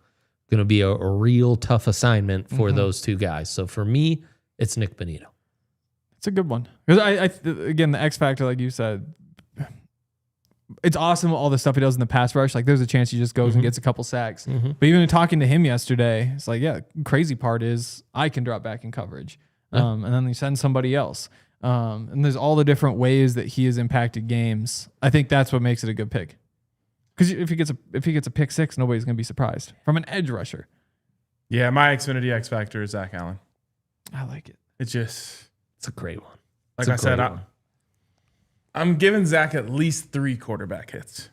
Speaker 2: be a real tough assignment for those 2 guys. So for me, it's Nick Bonito.
Speaker 1: It's a good one. Because again, the X Factor, like you said, it's awesome all the stuff he does in the pass rush. There's a chance he just goes and gets a couple sacks. But even talking to him yesterday, it's crazy part is I can drop back in coverage. And then he sends somebody else. And there's all the different ways that he has impacted games. I think that's what makes it a good pick. Because if he gets a pick six, nobody's going to be surprised from an edge rusher.
Speaker 3: Yeah, my Xfinity X factor is Zach Allen.
Speaker 1: I like it.
Speaker 3: It's
Speaker 2: a great one.
Speaker 3: Like I said, I'm giving Zach at least 3 quarterback hits.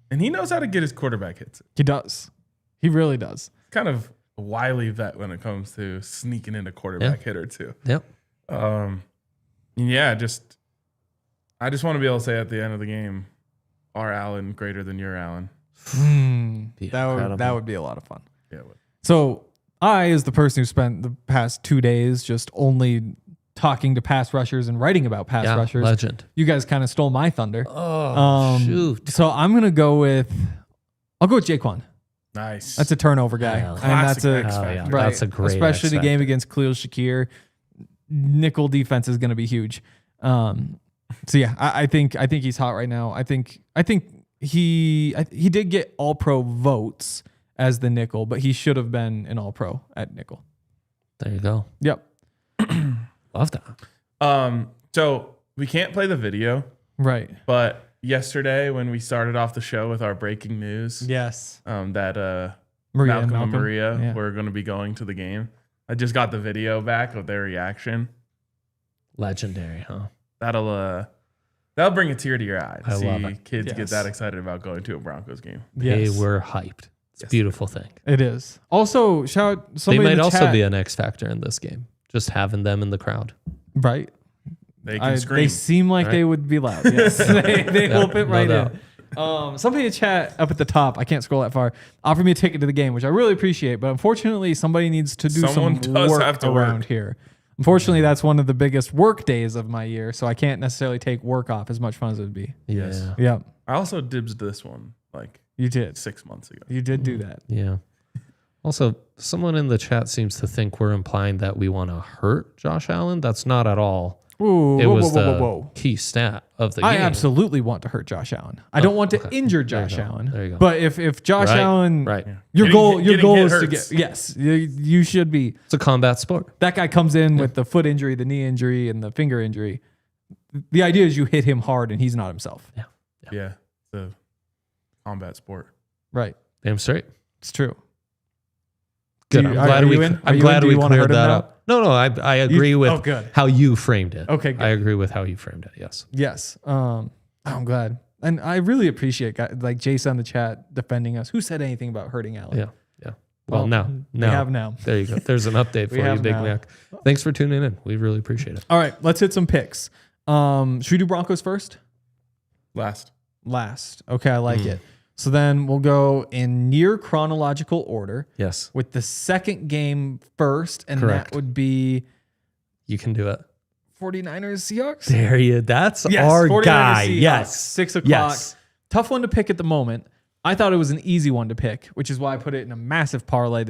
Speaker 3: And he knows how to get his quarterback hits.
Speaker 1: He does. He really does.
Speaker 3: Kind of a wily vet when it comes to sneaking in a quarterback hit or two.
Speaker 2: Yep.
Speaker 3: Yeah, I just want to be able to say at the end of the game, our Allen greater than your Allen.
Speaker 1: That would be a lot of fun.
Speaker 3: Yeah, it would.
Speaker 1: So I, as the person who spent the past 2 days just only talking to pass rushers and writing about pass rushers,
Speaker 2: legend.
Speaker 1: You guys kind of stole my thunder.
Speaker 2: Shoot.
Speaker 1: So I'm gonna go with Jaquan.
Speaker 3: Nice.
Speaker 1: That's a turnover guy, and that's a
Speaker 3: X factor.
Speaker 1: right.
Speaker 2: That's a great,
Speaker 1: especially
Speaker 2: X
Speaker 1: the game
Speaker 2: factor.
Speaker 1: against Khalil Shakir. Nickel defense is gonna be huge. So yeah, I think he's hot right now. I think he did get All Pro votes as the nickel, but he should have been an All Pro at nickel.
Speaker 2: There you go.
Speaker 1: Yep.
Speaker 2: Love that.
Speaker 3: So we can't play the video,
Speaker 1: Right.
Speaker 3: but yesterday when we started off the show with our breaking news,
Speaker 1: Yes.
Speaker 3: that
Speaker 1: Maria
Speaker 3: Malcolm and
Speaker 1: and
Speaker 3: Maria were going to be going to the game. I just got the video back of their reaction.
Speaker 2: Legendary, huh?
Speaker 3: That'll bring a tear to your eye to
Speaker 2: I love
Speaker 3: see
Speaker 2: it.
Speaker 3: kids get
Speaker 1: Yes.
Speaker 3: that excited about going to a Broncos game.
Speaker 2: They
Speaker 1: Yes.
Speaker 2: were hyped. It's a
Speaker 3: Yes.
Speaker 2: beautiful thing.
Speaker 1: It is. Also, shout out
Speaker 2: They
Speaker 1: somebody in
Speaker 2: might
Speaker 1: the
Speaker 2: also
Speaker 1: chat,
Speaker 2: be an X factor in this game. Just having them in the crowd.
Speaker 1: right.
Speaker 3: They can scream.
Speaker 1: They seem like
Speaker 2: Right.
Speaker 1: they would be loud. Yes, they
Speaker 2: Yeah,
Speaker 1: will fit
Speaker 2: no
Speaker 1: right
Speaker 2: doubt.
Speaker 1: in. Somebody in the chat up at the top, I can't scroll that far, offered me a ticket to the game, which I really appreciate. But unfortunately, somebody needs to do
Speaker 3: Someone
Speaker 1: some
Speaker 3: does
Speaker 1: work
Speaker 3: have to
Speaker 1: around
Speaker 3: work.
Speaker 1: here. Unfortunately, that's one of the biggest work days of my year, so I can't necessarily take work off as much fun as it would be.
Speaker 3: Yes.
Speaker 2: Yeah.
Speaker 1: Yeah,
Speaker 3: I also dibs this one like
Speaker 1: you did.
Speaker 3: 6 months ago.
Speaker 1: You did do that.
Speaker 2: Yeah. Also, someone in the chat seems to think we're implying that we want to hurt Josh Allen. That's not at all.
Speaker 1: Ooh,
Speaker 2: It
Speaker 1: whoa,
Speaker 2: was
Speaker 1: whoa,
Speaker 2: the
Speaker 1: whoa, whoa.
Speaker 2: key stat of the
Speaker 1: I
Speaker 2: game.
Speaker 1: absolutely want to hurt Josh Allen. I don't want to
Speaker 2: okay.
Speaker 1: injure
Speaker 2: There you
Speaker 1: Josh
Speaker 2: go.
Speaker 1: Allen.
Speaker 2: There you go.
Speaker 1: But if Josh
Speaker 2: Right,
Speaker 1: Allen,
Speaker 2: right.
Speaker 1: your
Speaker 3: Getting
Speaker 1: goal
Speaker 3: hit
Speaker 1: is to
Speaker 3: hurts.
Speaker 1: get yes, you should be.
Speaker 2: It's a combat sport.
Speaker 1: That guy comes in with the foot injury, the knee injury, and the finger injury. The idea is you hit him hard and he's not himself.
Speaker 3: Yeah. The combat sport.
Speaker 1: Right.
Speaker 2: Damn straight.
Speaker 1: It's true.
Speaker 2: Good.
Speaker 1: Do you-
Speaker 2: I'm glad
Speaker 1: are
Speaker 2: we.
Speaker 1: you in? Are
Speaker 2: I'm
Speaker 1: you
Speaker 2: glad
Speaker 1: in? Do
Speaker 2: we
Speaker 1: you wanna
Speaker 2: cleared
Speaker 1: hurt him
Speaker 2: that
Speaker 1: now?
Speaker 2: up. No, I agree with
Speaker 1: oh, good.
Speaker 2: how you framed it.
Speaker 1: Okay, good.
Speaker 2: I agree with how you framed it. Yes.
Speaker 1: Yes. I'm glad. And I really appreciate guys like Jason in the chat defending us. Who said anything about hurting Allen?
Speaker 2: Yeah. Yeah. Well,
Speaker 1: Well, we have now.
Speaker 2: There you go. There's an update for you,
Speaker 1: have
Speaker 2: Big
Speaker 1: now.
Speaker 2: Mac. Thanks for tuning in. We really appreciate it.
Speaker 1: All right, let's hit some picks. Should we do Broncos first?
Speaker 3: Last.
Speaker 1: Last. Okay, I like it. So then we'll go in near chronological order
Speaker 2: Yes.
Speaker 1: with the second game first, and
Speaker 2: Correct.
Speaker 1: that would be
Speaker 2: You can do it.
Speaker 1: 49ers Seahawks.
Speaker 2: There you. That's
Speaker 1: Yes,
Speaker 2: our
Speaker 1: 49ers
Speaker 2: guy.
Speaker 1: Seahawks,
Speaker 2: Yes.
Speaker 1: 6 o'clock.
Speaker 2: Yes.
Speaker 1: Tough one to pick at the moment. I thought it was an easy one to pick, which is why I put it in a massive parlay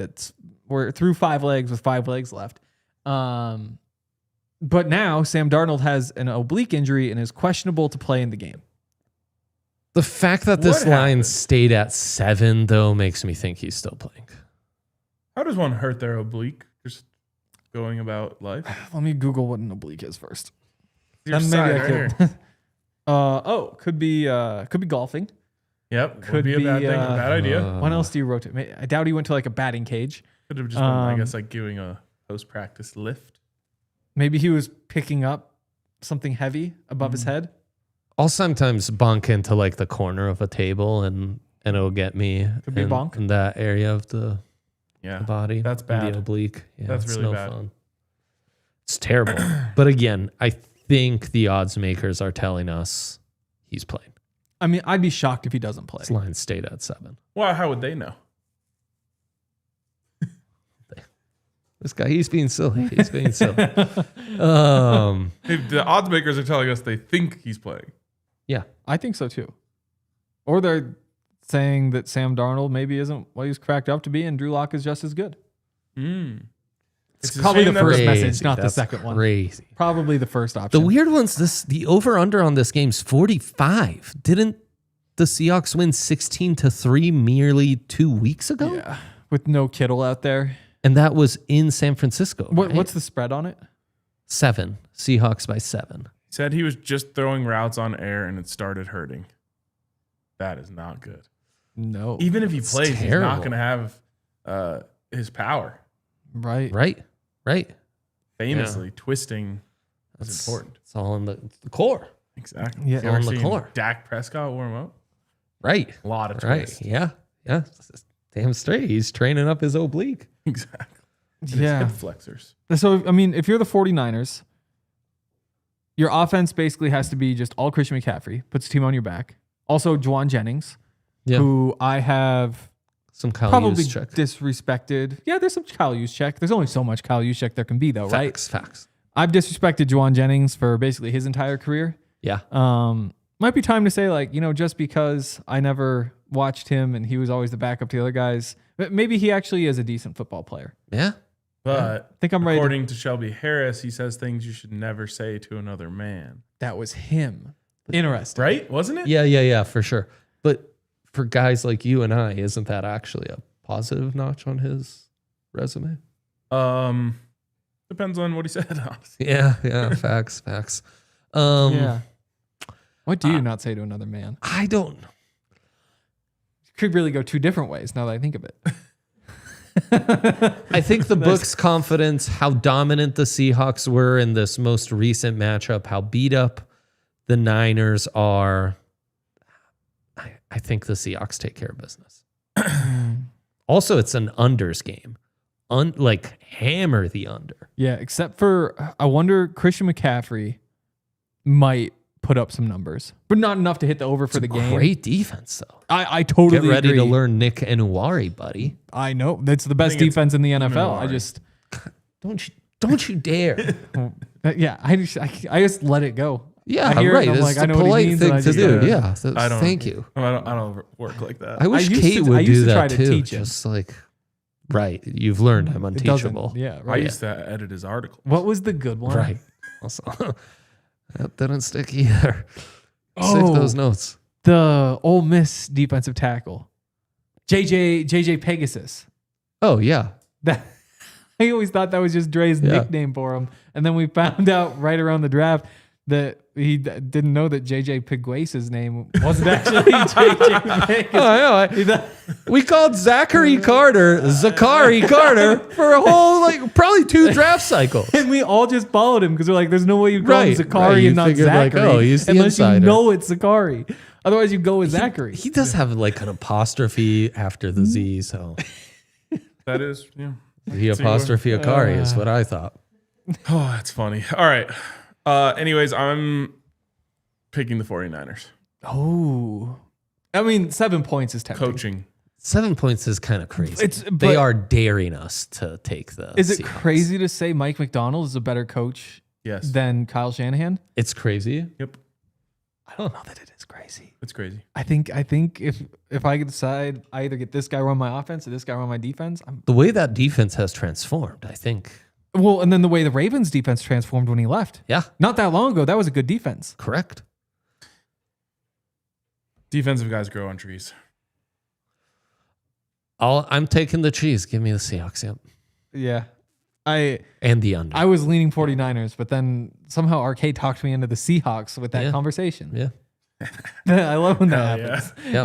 Speaker 1: we're through 5 legs with 5 legs left. But now Sam Darnold has an oblique injury and is questionable to play in the game.
Speaker 2: The fact that this
Speaker 3: What
Speaker 2: line
Speaker 3: happened?
Speaker 2: stayed at 7, though, makes me think he's still playing.
Speaker 3: How does one hurt their oblique? Just going about life?
Speaker 1: Let me Google what an oblique is first.
Speaker 3: Your
Speaker 1: Then
Speaker 3: side
Speaker 1: maybe I
Speaker 3: right
Speaker 1: could.
Speaker 3: here.
Speaker 1: Could be golfing.
Speaker 3: Yep.
Speaker 1: could
Speaker 3: Would be a bad
Speaker 1: be,
Speaker 3: thing. A bad idea.
Speaker 1: When else do you rotate? I doubt he went to like a batting cage.
Speaker 3: Could have just been, I guess, like doing a post practice lift.
Speaker 1: Maybe he was picking up something heavy above his head.
Speaker 2: I'll sometimes bonk into like the corner of a table and it'll get me
Speaker 1: Could be a bonk.
Speaker 2: in that area of the
Speaker 3: Yeah.
Speaker 2: body.
Speaker 3: That's
Speaker 2: in
Speaker 3: bad.
Speaker 2: The oblique. Yeah,
Speaker 3: That's
Speaker 2: it's
Speaker 3: really
Speaker 2: no
Speaker 3: bad.
Speaker 2: fun. It's terrible. But again, I think the odds makers are telling us he's playing.
Speaker 1: I mean, I'd be shocked if he doesn't play.
Speaker 2: This line stayed at 7.
Speaker 3: Well, how would they know?
Speaker 2: This guy, he's being silly. He's being silly.
Speaker 3: If the odds makers are telling us they think he's playing.
Speaker 2: Yeah.
Speaker 1: I think so too. Or they're saying that Sam Darnold maybe isn't what he's cracked up to be, and Drew Lock is just as good.
Speaker 3: It's a
Speaker 1: Probably
Speaker 3: shame
Speaker 1: the
Speaker 3: that
Speaker 1: first
Speaker 3: they-
Speaker 1: message, not the
Speaker 2: That's
Speaker 1: second one.
Speaker 2: Crazy.
Speaker 1: Probably the first option.
Speaker 2: The weird one's the over-under on this game's 45. Didn't the Seahawks win 16-3 merely 2 weeks ago?
Speaker 1: Yeah, with no Kittle out there.
Speaker 2: And that was in San Francisco. right?
Speaker 1: What's the spread on it?
Speaker 2: 7. Seahawks by 7.
Speaker 3: Said he was just throwing routes on air and it started hurting. That is not good.
Speaker 1: No.
Speaker 3: Even if he plays, he's
Speaker 2: terrible.
Speaker 3: not going to have his power.
Speaker 1: Right.
Speaker 2: Right.
Speaker 3: Famously, twisting is important.
Speaker 2: It's all in the core.
Speaker 3: Exactly.
Speaker 1: Yeah.
Speaker 3: You ever
Speaker 2: On the
Speaker 3: seen
Speaker 2: core.
Speaker 3: Dak Prescott warm up?
Speaker 2: Right.
Speaker 3: A lot of
Speaker 2: Right.
Speaker 3: twist.
Speaker 2: Yeah. Damn straight. He's training up his oblique.
Speaker 3: Exactly. And his
Speaker 1: Yeah.
Speaker 3: hip flexors.
Speaker 1: So, I mean, if you're the 49ers, your offense basically has to be just all Christian McCaffrey, puts the team on your back. Also, Juwan Jennings, who I have
Speaker 2: Some Kyle
Speaker 1: probably
Speaker 2: Juszczyk.
Speaker 1: disrespected. Yeah, there's some Kyle Juszczyk. There's only so much Kyle Juszczyk there can be, though, right?
Speaker 2: Facts.
Speaker 1: I've disrespected Juwan Jennings for basically his entire career.
Speaker 2: Yeah.
Speaker 1: Might be time to say, like, just because I never watched him and he was always the backup to the other guys, but maybe he actually is a decent football player.
Speaker 2: Yeah.
Speaker 3: But
Speaker 1: I think I'm ready.
Speaker 3: according to Shelby Harris, he says things you should never say to another man.
Speaker 1: That was him. Interesting.
Speaker 3: Right? Wasn't it?
Speaker 2: Yeah, for sure. But for guys like you and I, isn't that actually a positive notch on his resume?
Speaker 3: Depends on what he said, honestly.
Speaker 2: Yeah, facts.
Speaker 1: Yeah. What do you not say to another man?
Speaker 2: I don't.
Speaker 1: Could really go two different ways now that I think of it.
Speaker 2: I think the book's confidence, how dominant the Seahawks were in this most recent matchup, how beat up the Niners are. I think the Seahawks take care of business. Also, it's an unders game. Hammer the under.
Speaker 1: Yeah, except for I wonder Christian McCaffrey might put up some numbers, but not enough to hit the over for the game.
Speaker 2: Great defense, though.
Speaker 1: I totally
Speaker 2: Get ready
Speaker 1: agree.
Speaker 2: to learn Nick Anuwari, buddy.
Speaker 1: I know that's the best
Speaker 3: think it's
Speaker 1: defense in the NFL. I
Speaker 3: Anuwari.
Speaker 1: just
Speaker 2: Don't you dare.
Speaker 1: yeah, I just let it go.
Speaker 2: Yeah,
Speaker 1: I hear it
Speaker 2: right.
Speaker 1: and I'm
Speaker 2: It's
Speaker 1: like, I
Speaker 2: a
Speaker 1: know what he
Speaker 2: polite
Speaker 1: means,
Speaker 2: thing
Speaker 1: and I
Speaker 2: to
Speaker 1: just
Speaker 2: do.
Speaker 1: gotta-
Speaker 2: Yeah. So
Speaker 3: I don't.
Speaker 2: thank you.
Speaker 3: I don't work like that.
Speaker 2: I wish
Speaker 1: used
Speaker 2: Kate
Speaker 1: to- I
Speaker 2: would
Speaker 1: used
Speaker 2: do
Speaker 1: to try
Speaker 2: that
Speaker 1: to
Speaker 2: too.
Speaker 1: teach him.
Speaker 2: Just like, right. You've learned I'm
Speaker 1: It doesn't-
Speaker 2: unteachable.
Speaker 1: Yeah,
Speaker 3: I
Speaker 1: right.
Speaker 3: used to edit his article.
Speaker 1: What was the good one?
Speaker 2: Right. Also, that didn't stick either.
Speaker 1: Oh.
Speaker 2: Save those notes.
Speaker 1: The Ole Miss defensive tackle, JJ Pegasus.
Speaker 2: Oh, yeah.
Speaker 1: That I always thought that was just Dre's
Speaker 2: Yeah.
Speaker 1: nickname for him, and then we found out right around the draft that he didn't know that JJ Peguesa's name wasn't actually JJ Pegasus.
Speaker 2: Oh, I know. We called Zachary Carter Zachary Carter for a whole, probably 2 draft cycles.
Speaker 1: And we all just followed him because we're like, there's no way you call him
Speaker 2: Right,
Speaker 1: Zachary
Speaker 2: right. You
Speaker 1: and not
Speaker 2: figured,
Speaker 1: Zachary.
Speaker 2: like, oh, he's the
Speaker 1: unless
Speaker 2: insider.
Speaker 1: you know it's Zachary. Otherwise, you go with Zachary.
Speaker 2: He does have an apostrophe after the Z, so
Speaker 3: That is, yeah.
Speaker 2: the apostrophe Akari is what I thought.
Speaker 3: Oh, that's funny. All right. Anyways, I'm picking the 49ers.
Speaker 1: Oh, I mean, 7 points is tempting.
Speaker 3: Coaching.
Speaker 2: 7 points is kind of crazy.
Speaker 1: They
Speaker 2: They are daring us to take the
Speaker 1: Is it
Speaker 2: Seahawks.
Speaker 1: crazy to say Mike McDonald is a better coach
Speaker 3: Yes.
Speaker 1: than Kyle Shanahan?
Speaker 2: It's crazy.
Speaker 3: Yep.
Speaker 1: I don't know that it is crazy.
Speaker 3: It's crazy.
Speaker 1: I think if I could decide, I either get this guy run my offense or this guy run my defense.
Speaker 2: The way that defense has transformed, I think.
Speaker 1: Well, and then the way the Ravens defense transformed when he left.
Speaker 2: Yeah,
Speaker 1: Not that long ago, that was a good defense.
Speaker 2: correct.
Speaker 3: Defensive guys grow on trees.
Speaker 2: I'm taking the cheese. Give me the Seahawks. Yep.
Speaker 1: Yeah.
Speaker 2: And the under.
Speaker 1: I was leaning 49ers, but then somehow Arcade talked me into the Seahawks with that
Speaker 2: Yeah.
Speaker 1: conversation.
Speaker 2: yeah.
Speaker 1: I love when that
Speaker 3: Hell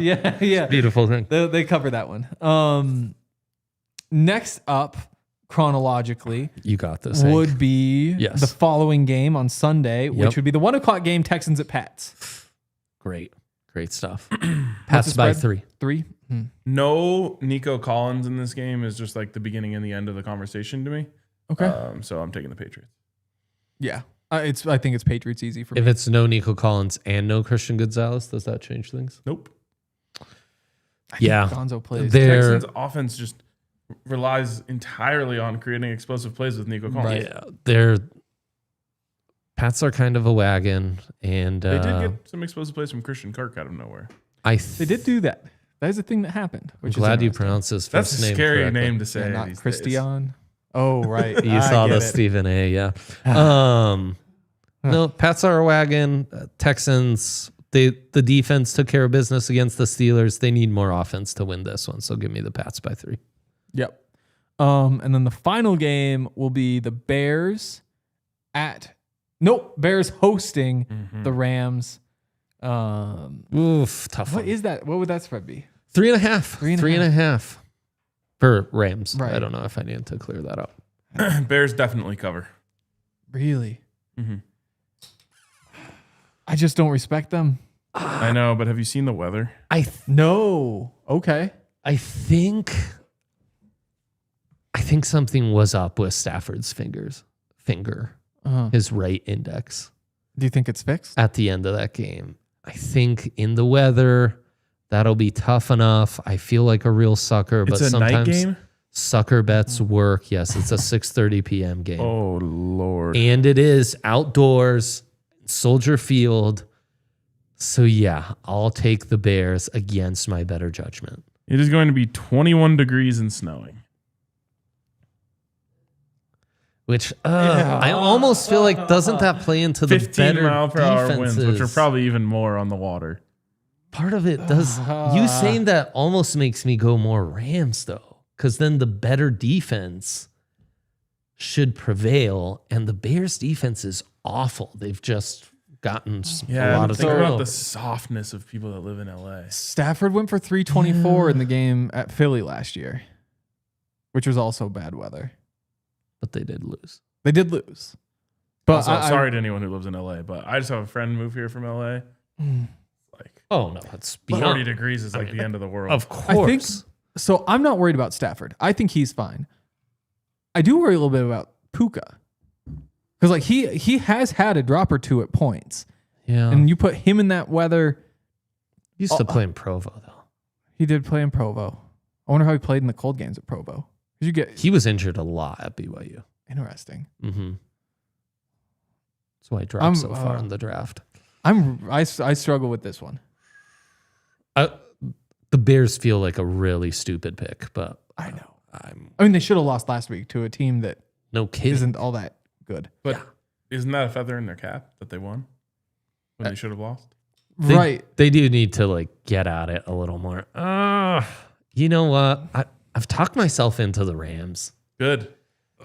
Speaker 1: happens.
Speaker 2: Yep.
Speaker 1: Yeah.
Speaker 2: Beautiful thing.
Speaker 1: They cover that one. Next up, chronologically,
Speaker 2: You got this. Hank.
Speaker 1: would be
Speaker 2: Yes.
Speaker 1: the following game on Sunday,
Speaker 2: Yep.
Speaker 1: which would be the 1 o'clock game, Texans at Pats.
Speaker 2: Great stuff.
Speaker 1: What's
Speaker 2: Pats
Speaker 1: the
Speaker 2: by
Speaker 1: spread?
Speaker 2: 3.
Speaker 1: 3? Hmm.
Speaker 3: No Nico Collins in this game is just like the beginning and the end of the conversation to me.
Speaker 1: Okay.
Speaker 3: So I'm taking the Patriots.
Speaker 1: Yeah. I think it's Patriots easy for
Speaker 2: If
Speaker 1: me.
Speaker 2: it's no Nico Collins and no Christian Gonzalez, does that change things?
Speaker 3: Nope.
Speaker 2: Yeah.
Speaker 1: Gonzo plays.
Speaker 2: They're-
Speaker 3: Texans offense just relies entirely on creating explosive plays with Nico Collins.
Speaker 1: Right.
Speaker 2: Yeah. They're Pats are kind of a wagon, and
Speaker 3: They did get some explosive plays from Christian Kirk out of nowhere.
Speaker 1: They did do that. That is a thing that happened.
Speaker 2: I'm
Speaker 1: Which
Speaker 2: glad
Speaker 1: is
Speaker 2: you
Speaker 1: interesting.
Speaker 2: pronounced his
Speaker 3: That's
Speaker 2: first
Speaker 3: a
Speaker 2: name
Speaker 3: scary
Speaker 2: correctly.
Speaker 3: name to say.
Speaker 1: Yeah, not
Speaker 3: these days.
Speaker 1: Christian. Oh, right.
Speaker 2: You
Speaker 1: I
Speaker 2: saw
Speaker 1: get
Speaker 2: the
Speaker 1: it.
Speaker 2: Stephen A. Yeah. No, Pats are a wagon. Texans. The defense took care of business against the Steelers. They need more offense to win this one. So give me the Pats by 3.
Speaker 1: Yep. And then the final game will be the Bears hosting the Rams.
Speaker 2: Oof, tough
Speaker 1: What
Speaker 2: one.
Speaker 1: is that? What would that spread be?
Speaker 2: 3.5. 3.5 for Rams.
Speaker 1: Right.
Speaker 2: I don't know if I need to clear that up.
Speaker 3: Bears definitely cover.
Speaker 1: Really?
Speaker 3: Mm-hmm.
Speaker 1: I just don't respect them.
Speaker 3: I know, but have you seen the weather?
Speaker 1: No. Okay.
Speaker 2: I think something was up with Stafford's finger, his right index
Speaker 1: Do you think it's fixed?
Speaker 2: at the end of that game. I think in the weather, that'll be tough enough. I feel like a real sucker, but
Speaker 3: It's a night
Speaker 2: sometimes
Speaker 3: game?
Speaker 2: sucker bets work. Yes, it's a 6:30 p.m. game.
Speaker 3: Oh, Lord.
Speaker 2: And it is outdoors, Soldier Field. So yeah, I'll take the Bears against my better judgment.
Speaker 3: It is going to be 21 degrees and snowing.
Speaker 2: Which I almost feel like doesn't that play into the
Speaker 3: 15
Speaker 2: better
Speaker 3: mile per hour
Speaker 2: defenses?
Speaker 3: winds, which are probably even more on the water.
Speaker 2: Part of it does. You saying that almost makes me go more Rams though, because then the better defense should prevail, and the Bears defense is awful. They've just gotten a lot of
Speaker 3: think
Speaker 2: trouble.
Speaker 3: about the softness of people that live in LA.
Speaker 1: Stafford went for 324 in the game at Philly last year, which was also bad weather.
Speaker 2: But they did lose.
Speaker 1: They did lose. But
Speaker 3: Also, sorry to anyone who lives in LA, but I just have a friend move here from LA. Like
Speaker 2: Oh no, it's
Speaker 3: 40
Speaker 2: beyond.
Speaker 3: degrees is like the end of the world.
Speaker 2: Of
Speaker 1: I think
Speaker 2: course.
Speaker 1: so. I'm not worried about Stafford. I think he's fine. I do worry a little bit about Puka because like he has had a drop or two at points,
Speaker 2: Yeah.
Speaker 1: and you put him in that weather.
Speaker 2: Used to play in Provo though.
Speaker 1: He did play in Provo. I wonder how he played in the cold games at Provo. Because you get
Speaker 2: He was injured a lot at BYU.
Speaker 1: interesting.
Speaker 2: Mm-hmm. That's why he dropped so far in the draft.
Speaker 1: I struggle with this one.
Speaker 2: The Bears feel like a really stupid pick, but
Speaker 1: I know.
Speaker 2: I'm
Speaker 1: I mean, they should have lost last week to a team that
Speaker 2: no kidding.
Speaker 1: isn't all that good.
Speaker 3: But isn't that a feather in their cap that they won when they should have lost?
Speaker 1: Right.
Speaker 2: They do need to like get at it a little more. You know what? I've talked myself into the Rams.
Speaker 3: Good.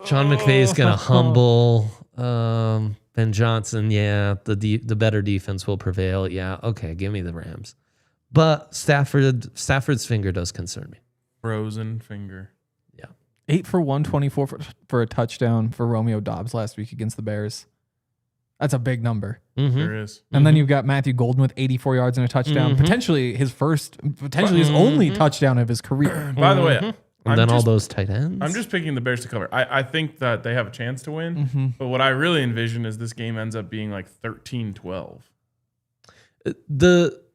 Speaker 2: Sean McVay's gonna humble Ben Johnson. Yeah, the better defense will prevail. Yeah, okay, give me the Rams. But Stafford's finger does concern me.
Speaker 3: Frozen finger.
Speaker 1: 8 for 124 for a touchdown for Romeo Doubs last week against the Bears. That's a big number.
Speaker 2: Mm-hmm.
Speaker 3: There is.
Speaker 1: And then you've got Matthew Golden with 84 yards and a touchdown. Potentially his only touchdown of his career.
Speaker 3: By the way,
Speaker 2: And then all those tight ends.
Speaker 3: I'm just picking the Bears to cover. I think that they have a chance to win, but what I really envision is this game ends up being like 13-12.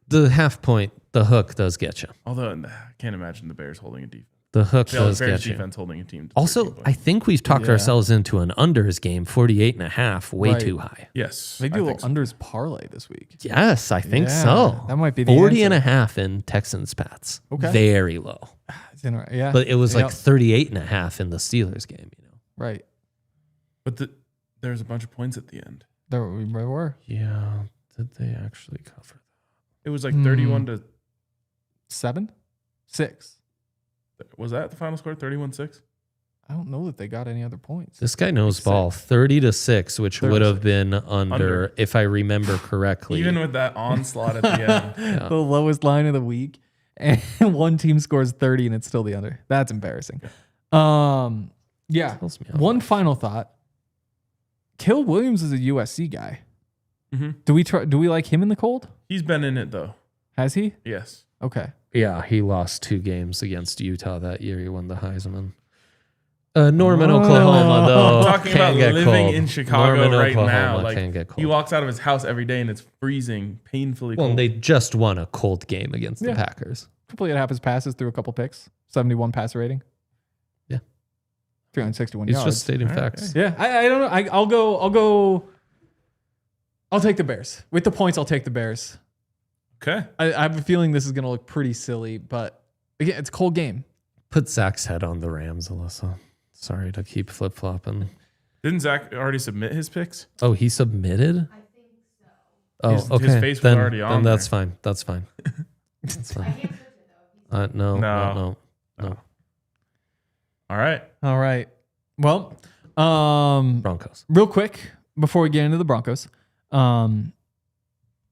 Speaker 2: The half point, the hook does get you.
Speaker 3: Although I can't imagine the Bears holding a defense.
Speaker 2: The hook
Speaker 3: The
Speaker 2: does
Speaker 3: Bears
Speaker 2: get you.
Speaker 3: defense holding a team. To
Speaker 2: Also,
Speaker 3: 13
Speaker 2: I
Speaker 3: points.
Speaker 2: think we've talked ourselves into an unders game, 48.5, way
Speaker 1: Right.
Speaker 2: too high.
Speaker 3: Yes,
Speaker 1: They
Speaker 3: I
Speaker 1: do a
Speaker 3: think
Speaker 1: little unders parlay this week.
Speaker 2: Yes, I think
Speaker 1: Yeah,
Speaker 2: so.
Speaker 1: that might be the
Speaker 2: 40
Speaker 1: answer.
Speaker 2: and a half in Texans Pats.
Speaker 1: Okay.
Speaker 2: Very low.
Speaker 1: Yeah.
Speaker 2: But it was like
Speaker 1: Yep.
Speaker 2: 38.5 in the Steelers game, you know.
Speaker 1: Right.
Speaker 3: But there's a bunch of points at the end.
Speaker 1: There we were.
Speaker 2: Yeah. Did they actually cover
Speaker 3: It was like 31 to.
Speaker 1: 7? 6.
Speaker 3: Was that the final score? 31-6.
Speaker 1: I don't know that they got any other points.
Speaker 2: This guy knows ball. 30-6 which would have been under if I remember correctly.
Speaker 3: Even with that onslaught at the end.
Speaker 2: Yeah.
Speaker 1: The lowest line of the week, and one team scores 30 and it's still the under. That's embarrassing. Yeah.
Speaker 2: Tells me how
Speaker 1: One final thought. Caleb Williams is a USC guy.
Speaker 3: Mhm.
Speaker 1: Do we like him in the cold?
Speaker 3: He's been in it though.
Speaker 1: Has he?
Speaker 3: Yes.
Speaker 1: Okay.
Speaker 2: Yeah, he lost 2 games against Utah that year. He won the Heisman. Norman, Oklahoma, though.
Speaker 3: I'm talking
Speaker 2: can
Speaker 3: about
Speaker 2: get
Speaker 3: living
Speaker 2: cold.
Speaker 3: in Chicago
Speaker 2: Norman,
Speaker 3: right
Speaker 2: Oklahoma
Speaker 3: now. Like
Speaker 2: can get cold.
Speaker 3: he walks out of his house every day and it's freezing, painfully
Speaker 2: Well,
Speaker 3: cold.
Speaker 2: they just won a cold game against the
Speaker 1: Yeah.
Speaker 2: Packers.
Speaker 1: Completed half his passes, threw a couple picks. 71 passer rating.
Speaker 2: Yeah.
Speaker 1: 361
Speaker 2: He's
Speaker 1: yards.
Speaker 2: just stating
Speaker 3: All right,
Speaker 2: facts.
Speaker 1: Yeah, I don't know. I'll take the Bears. With the points, I'll take the Bears.
Speaker 3: Okay.
Speaker 1: I have a feeling this is going to look pretty silly, but again, it's a cold game.
Speaker 2: Put Zach's head on the Rams, Alyssa. Sorry to keep flip-flopping.
Speaker 3: Didn't Zach already submit his picks?
Speaker 2: Oh, he submitted? I think so. Oh,
Speaker 3: His
Speaker 2: okay.
Speaker 3: face was
Speaker 2: then,
Speaker 3: already on
Speaker 2: then that's
Speaker 3: there.
Speaker 2: fine. That's fine. That's fine. No.
Speaker 3: No. All right.
Speaker 1: All right. Well,
Speaker 2: Broncos.
Speaker 1: real quick before we get into the Broncos,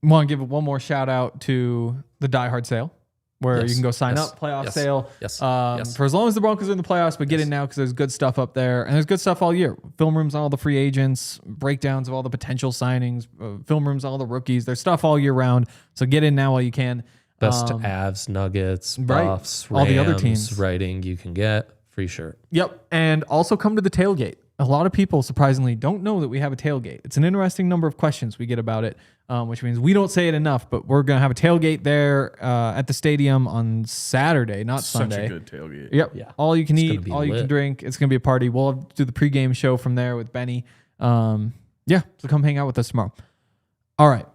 Speaker 1: Want to give one more shout out to the Die Hard sale, where
Speaker 2: Yes.
Speaker 1: you can go sign
Speaker 2: Yes.
Speaker 1: up, playoff
Speaker 2: Yes.
Speaker 1: sale.
Speaker 2: Yes. Yes.
Speaker 1: For as long as the Broncos are in the playoffs, but get in now because there's good stuff up there. And there's good stuff all year. Film rooms on all the free agents, breakdowns of all the potential signings, film rooms on all the rookies. There's stuff all year round. So get in now while you can.
Speaker 2: Best Avs, Nuggets,
Speaker 1: right.
Speaker 2: Buffs,
Speaker 1: All the other
Speaker 2: Rams,
Speaker 1: teams.
Speaker 2: writing you can get. Free shirt.
Speaker 1: Yep. And also come to the tailgate. A lot of people, surprisingly, don't know that we have a tailgate. It's an interesting number of questions we get about it, which means we don't say it enough, but we're going to have a tailgate there at the stadium on Saturday, not Sunday.
Speaker 3: Such a good tailgate.
Speaker 1: Yep.
Speaker 2: Yeah.
Speaker 1: All you can
Speaker 2: It's gonna
Speaker 1: eat,
Speaker 2: be
Speaker 1: all you can
Speaker 2: lit.
Speaker 1: drink. It's going to be a party. We'll do the pregame show from there with Benny. Yeah. So come hang out with us tomorrow. All right.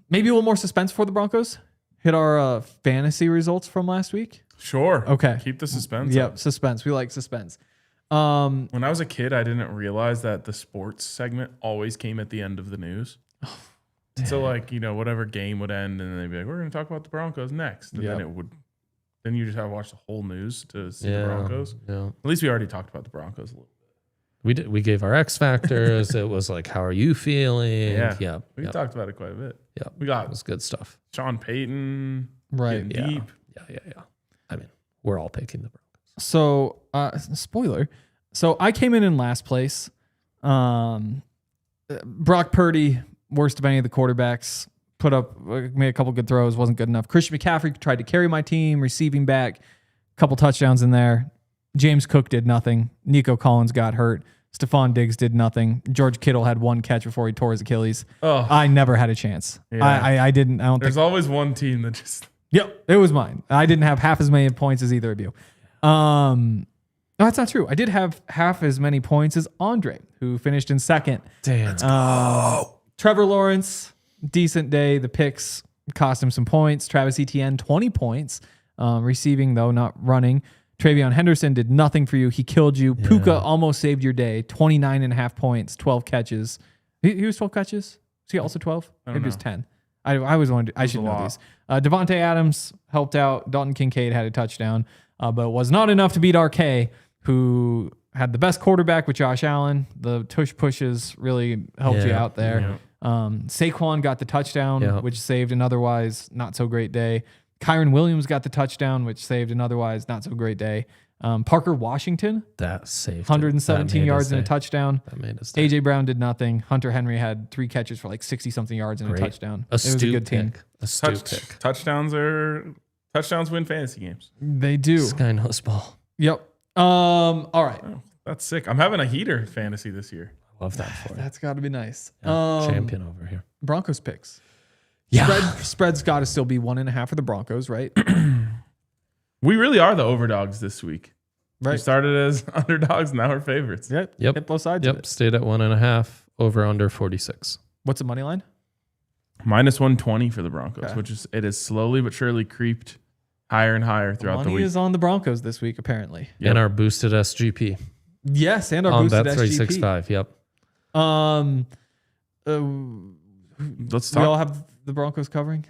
Speaker 1: Maybe a little more suspense for the Broncos. Hit our fantasy results from last week.
Speaker 3: Sure.
Speaker 1: Okay.
Speaker 3: Keep the suspense.
Speaker 1: Yep.
Speaker 3: up.
Speaker 1: Suspense. We like suspense.
Speaker 3: When I was a kid, I didn't realize that the sports segment always came at the end of the news. So like, whatever game would end and they'd be like, we're going to talk about the Broncos next. And
Speaker 1: Yep.
Speaker 3: then you just have to watch the whole news to see the
Speaker 2: Yeah.
Speaker 3: Broncos.
Speaker 2: Yeah.
Speaker 3: At least we already talked about the Broncos a little bit.
Speaker 2: We did. We gave our X factors. It was like, how are you feeling?
Speaker 3: Yeah.
Speaker 2: Yep.
Speaker 3: We
Speaker 2: Yep.
Speaker 3: talked about it quite a bit.
Speaker 2: Yep.
Speaker 3: We
Speaker 2: It
Speaker 3: got
Speaker 2: was good stuff.
Speaker 3: Sean Payton
Speaker 1: Right.
Speaker 3: getting
Speaker 2: Yeah.
Speaker 3: deep.
Speaker 2: Yeah. I mean, we're all picking the Broncos.
Speaker 1: So, spoiler. So I came in last place. Brock Purdy, worst of any of the quarterbacks, made a couple good throws, wasn't good enough. Christian McCaffrey tried to carry my team, receiving back, couple touchdowns in there. James Cook did nothing. Nico Collins got hurt. Stephon Diggs did nothing. George Kittle had one catch before he tore his Achilles.
Speaker 3: Oh,
Speaker 1: I never had a chance.
Speaker 3: Yeah.
Speaker 1: I didn't. I don't think.
Speaker 3: there's always one team that just
Speaker 1: Yep, it was mine. I didn't have half as many points as either of you. No, that's not true. I did have half as many points as Andre, who finished in second.
Speaker 2: Damn.
Speaker 1: Trevor Lawrence, decent day. The picks cost him some points. Travis Etienne, 20 points. Receiving, though, not running. Travion Henderson did nothing for you. He killed you. Puka almost saved your day. 29.5 points, 12 catches. He was 12 catches? Was he also 12? Maybe it was 10. I was wondering. I should know these. Devontae Adams helped out. Dalton Kincaid had a touchdown, but was not enough to beat RK, who had the best quarterback with Josh Allen. The tush pushes really helped you out there. Saquon got the touchdown, which saved an otherwise not so great day. Kyron Williams got the touchdown, which saved an otherwise not so great day. Parker Washington,
Speaker 2: That saved
Speaker 1: 117 yards and a touchdown.
Speaker 2: That made us day.
Speaker 1: AJ Brown did nothing. Hunter Henry had 3 catches for like 60 something yards and a touchdown. It was a good team.
Speaker 3: touchdowns win fantasy games.
Speaker 1: They do.
Speaker 2: This guy knows ball.
Speaker 1: Yep. All right.
Speaker 3: Oh, that's sick. I'm having a heater fantasy this year.
Speaker 2: Love that for you.
Speaker 1: That's got to be nice.
Speaker 2: Champion over here.
Speaker 1: Broncos picks.
Speaker 2: Yeah.
Speaker 1: Spread's got to still be 1.5 for the Broncos, right?
Speaker 3: We really are the overdogs this week.
Speaker 1: Right.
Speaker 3: We started as underdogs, now we're favorites.
Speaker 1: Yep.
Speaker 2: Yep.
Speaker 1: Hit both sides of
Speaker 2: Yep.
Speaker 1: it.
Speaker 2: Stayed at 1.5. Over under 46.
Speaker 1: What's the money line?
Speaker 3: Minus 120 for the Broncos,
Speaker 1: Okay.
Speaker 3: which is it has slowly but surely creeped higher and higher throughout the
Speaker 1: Money
Speaker 3: week.
Speaker 1: is on the Broncos this week, apparently.
Speaker 3: Yep.
Speaker 2: And our boosted SGP.
Speaker 1: Yes, and our
Speaker 2: On
Speaker 1: boosted
Speaker 2: bet
Speaker 1: SGP.
Speaker 2: 365. Yep.
Speaker 3: Let's
Speaker 1: We all
Speaker 3: talk.
Speaker 1: have the Broncos covering.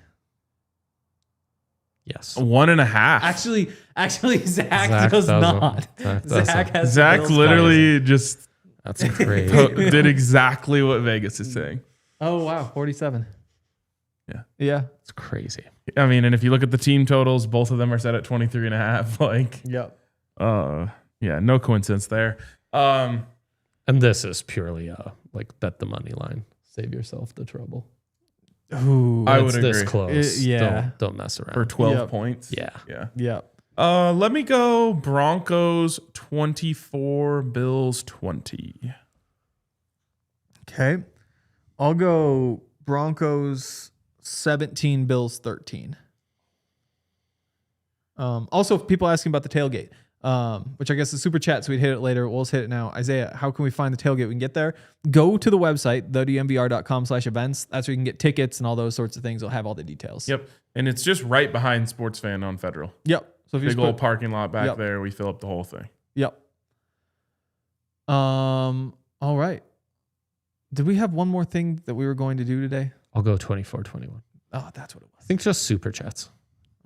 Speaker 2: Yes.
Speaker 3: 1.5.
Speaker 1: Actually, Zach
Speaker 2: Zach
Speaker 1: does
Speaker 2: doesn't.
Speaker 1: not.
Speaker 2: Zach doesn't.
Speaker 1: Zach has the
Speaker 3: Zach
Speaker 1: Bills
Speaker 3: literally just
Speaker 2: That's great.
Speaker 3: did exactly what Vegas is saying.
Speaker 1: Oh wow, 47.
Speaker 3: Yeah.
Speaker 1: Yeah.
Speaker 2: It's crazy.
Speaker 3: I mean, and if you look at the team totals, both of them are set at 23.5. Like,
Speaker 1: Yep.
Speaker 3: yeah, no coincidence there.
Speaker 2: And this is purely like bet the money line. Save yourself the trouble.
Speaker 1: Ooh.
Speaker 3: I
Speaker 2: It's
Speaker 3: would
Speaker 2: this
Speaker 3: agree.
Speaker 2: close.
Speaker 1: Yeah.
Speaker 2: Don't mess around.
Speaker 3: For 12
Speaker 1: Yep.
Speaker 3: points.
Speaker 2: Yeah.
Speaker 3: Yeah.
Speaker 1: Yep.
Speaker 3: Let me go Broncos 24, Bills 20.
Speaker 1: Okay. I'll go Broncos 17, Bills 13. Also, people asking about the tailgate, which I guess is super chat, so we'd hit it later. We'll just hit it now. Isaiah, how can we find the tailgate? We can get there. Go to the website, thednvr.com/events. That's where you can get tickets and all those sorts of things. It'll have all the details.
Speaker 3: Yep. And it's just right behind Sports Fan on Federal.
Speaker 1: Yep. So if you
Speaker 3: Big
Speaker 1: just
Speaker 3: old
Speaker 1: put,
Speaker 3: parking lot back
Speaker 1: Yep.
Speaker 3: there. We fill up the whole thing.
Speaker 1: Yep. All right. Did we have one more thing that we were going to do today?
Speaker 2: I'll go 24-21.
Speaker 1: Oh, that's what it
Speaker 2: I
Speaker 1: was.
Speaker 2: think just super chats.